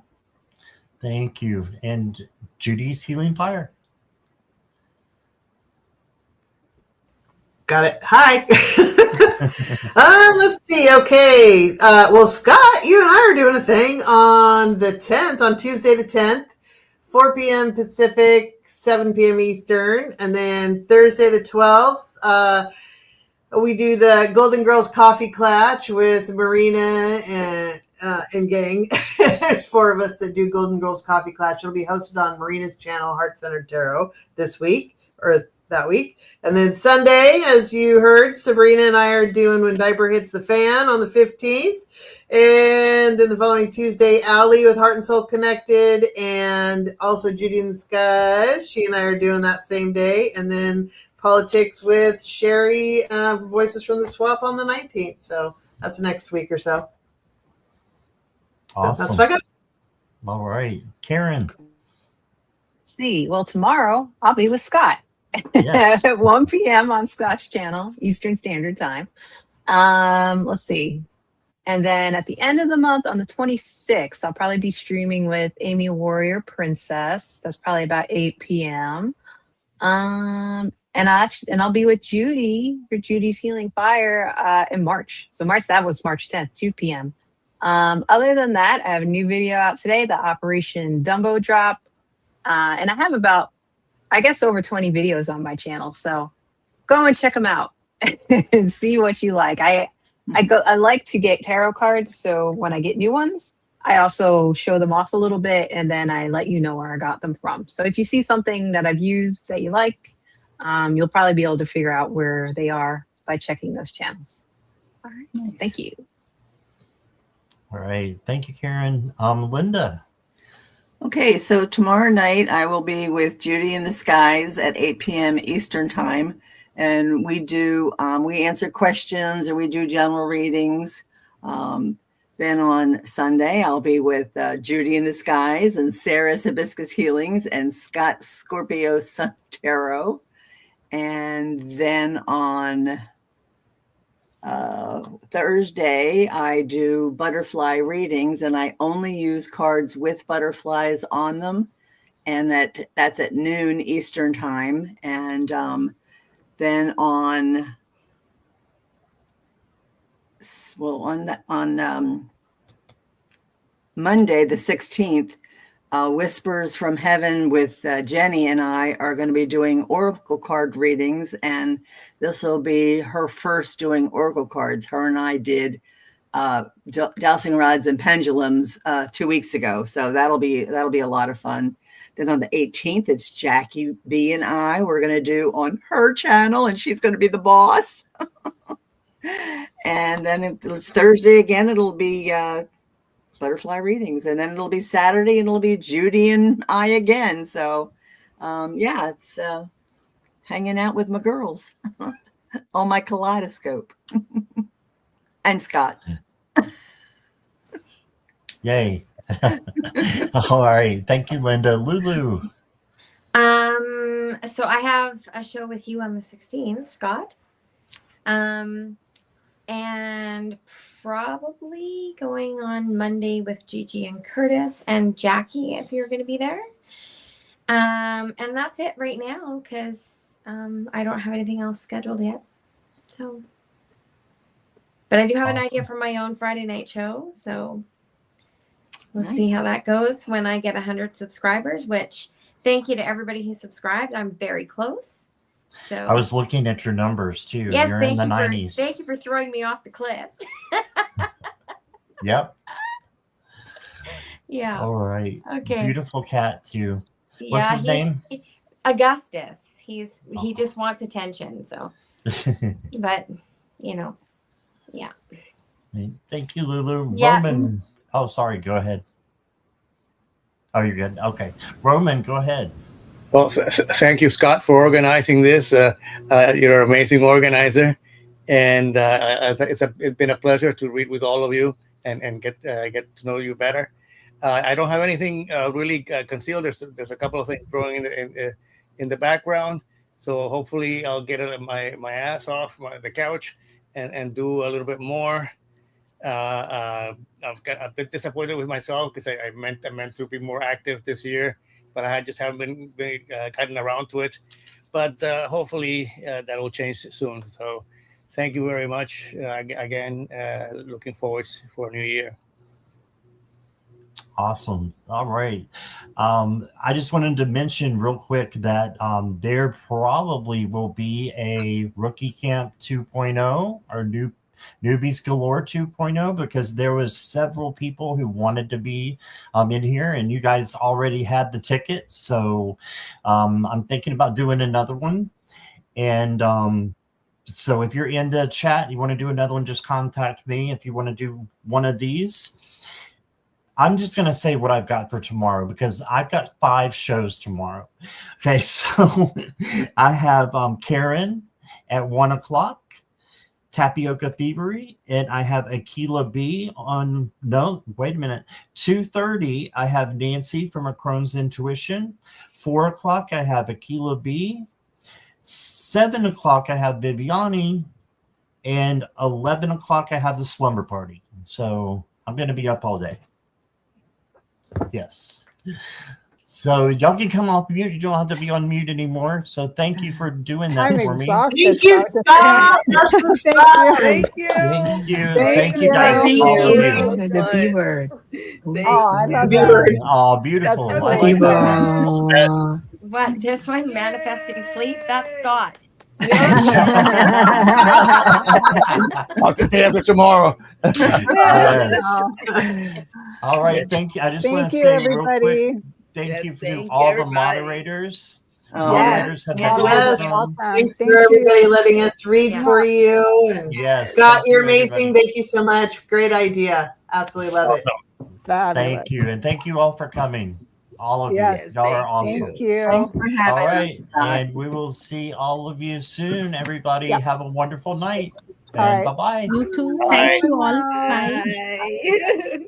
Thank you. And Judy's Healing Fire. Got it. Hi. Let's see. Okay. Well, Scott, you and I are doing a thing on the 10th, on Tuesday the 10th, 4 p.m. Pacific, 7 p.m. Eastern. And then Thursday the 12th, we do the Golden Girls Coffee Clutch with Marina and gang. There's 4 of us that do Golden Girls Coffee Clutch. It'll be hosted on Marina's channel, Heart Centered Tarot, this week or that week. And then Sunday, as you heard, Sabrina and I are doing When Diaper Hits the Fan on the 15th. And then the following Tuesday, Allie with Heart and Soul Connected, and also Judy in the Skies. She and I are doing that same day. And then Politics with Sherry, Voices from the Swamp on the 19th. So that's next week or so. Awesome. That's what I got. All right. Karen. Let's see. Well, tomorrow I'll be with Scott Yes. at 1 p.m. on Scott's channel, Eastern Standard Time. Let's see. And then at the end of the month on the 26th, I'll probably be streaming with Amy Warrior Princess. That's probably about 8 p.m. And I'll be with Judy for Judy's Healing Fire in March. So that was March 10th, 2 p.m. Other than that, I have a new video out today, the Operation Dumbo Drop. And I have about, I guess, over 20 videos on my channel. So go and check them out and see what you like. I like to get tarot cards. So when I get new ones, I also show them off a little bit, and then I let you know where I got them from. So if you see something that I've used that you like, you'll probably be able to figure out where they are by checking those channels. All right. Thank you. All right. Thank you, Karen. Linda. Okay, so tomorrow night I will be with Judy in the Skies at 8 p.m. Eastern Time. And we do, we answer questions or we do general readings. Then on Sunday, I'll be with Judy in the Skies and Sarah's Hibiscus Healings and Scott Scorpio Sun Tarot. And then on Thursday, I do butterfly readings, and I only use cards with butterflies on them. And that's at noon Eastern Time. And then on Monday, the 16th, Whispers from Heaven with Jenny and I are going to be doing oracle card readings, and this will be her first doing oracle cards. Her and I did dowsing rods and pendulums 2 weeks ago, so that'll be a lot of fun. Then on the 18th, it's Jackie B and I. We're going to do on her channel, and she's going to be the boss. And then if it's Thursday again, it'll be butterfly readings. And then it'll be Saturday, and it'll be Judy and I again. So, yeah, it's hanging out with my girls on my kaleidoscope. And Scott. Yay. All right. Thank you, Linda. Lulu. So I have a show with you on the 16th, Scott. And probably going on Monday with Gigi and Curtis and Jackie, if you're going to be there. And that's it right now, because I don't have anything else scheduled yet. So, but I do have an idea for my own Friday night show. So we'll see how that goes when I get 100 subscribers, which thank you to everybody who subscribed. I'm very close. So I was looking at your numbers too. Yes, You're in the 90s. Thank you for throwing me off the cliff. Yep. Yeah. All right. Okay. Beautiful cat too. What's his name? Augustus. He just wants attention. So, but yeah. Thank you, Lulu. Yeah. Roman. Oh, sorry. Go ahead. Oh, you're good. Okay. Roman, go ahead. Well, thank you, Scott, for organizing this. You're an amazing organizer, and it's been a pleasure to read with all of you and get to know you better. I don't have anything really concealed. There's a couple of things growing in the background, so hopefully I'll get my ass off the couch and do a little bit more. I've been disappointed with myself because I meant to be more active this year, but I just haven't been gotten around to it. But hopefully that will change soon. So thank you very much. Again, looking forward for a new year. Awesome. All right. I just wanted to mention real quick that there probably will be a Rookie Camp 2.0 or Newbies Galore 2.0 because there was several people who wanted to be in here, and you guys already had the tickets. So I'm thinking about doing another one. And so if you're in the chat, you want to do another one, just contact me if you want to do one of these. I'm just going to say what I've got for tomorrow because I've got 5 shows tomorrow. Okay, so I have Karen at 1 o'clock, Tapioca Thievery, and I have Aquila B on, no, wait a minute, 2:30, I have Nancy from Crohn's Intuition. 4 o'clock, I have Aquila B. 7 o'clock, I have Viviani, and 11 o'clock, I have the Slumber Party. So I'm going to be up all day. Yes. So y'all can come off mute. You don't have to be on mute anymore. So thank you for doing that I'm for me. exhausted. Thank you, Scott. That's what's Thank up. Thank you. Thank you. Thank Thank you you. guys. Thank All of you. you. The B word. Thank Oh, I love B that. word. Oh, beautiful. That's I Thank like you. that. What, this one, manifesting sleep? That's Scott. Talk the day after tomorrow. Yes. Oh, All right. Thank you. I just want thank to you, say real quick, everybody. thank Yes, you to thank all the everybody. moderators. Oh, Moderators have been Yes. Yes. awesome. Awesome. Thanks Thank for everybody you. letting us read Yeah. for you. And Yes. Scott, thank you're you, amazing. everybody. Thank you so much. Great idea. Absolutely love it. Fabulous. Thank you. And thank you all for coming. All of Yes. you. Yes, Y'all are thank awesome. Thank you. thanks for All having right. us, Scott. And we will see all of you soon. Everybody Yep. have a wonderful night. All And right. bye-bye. You too. Bye. Thank you all. Bye. Bye. Bye.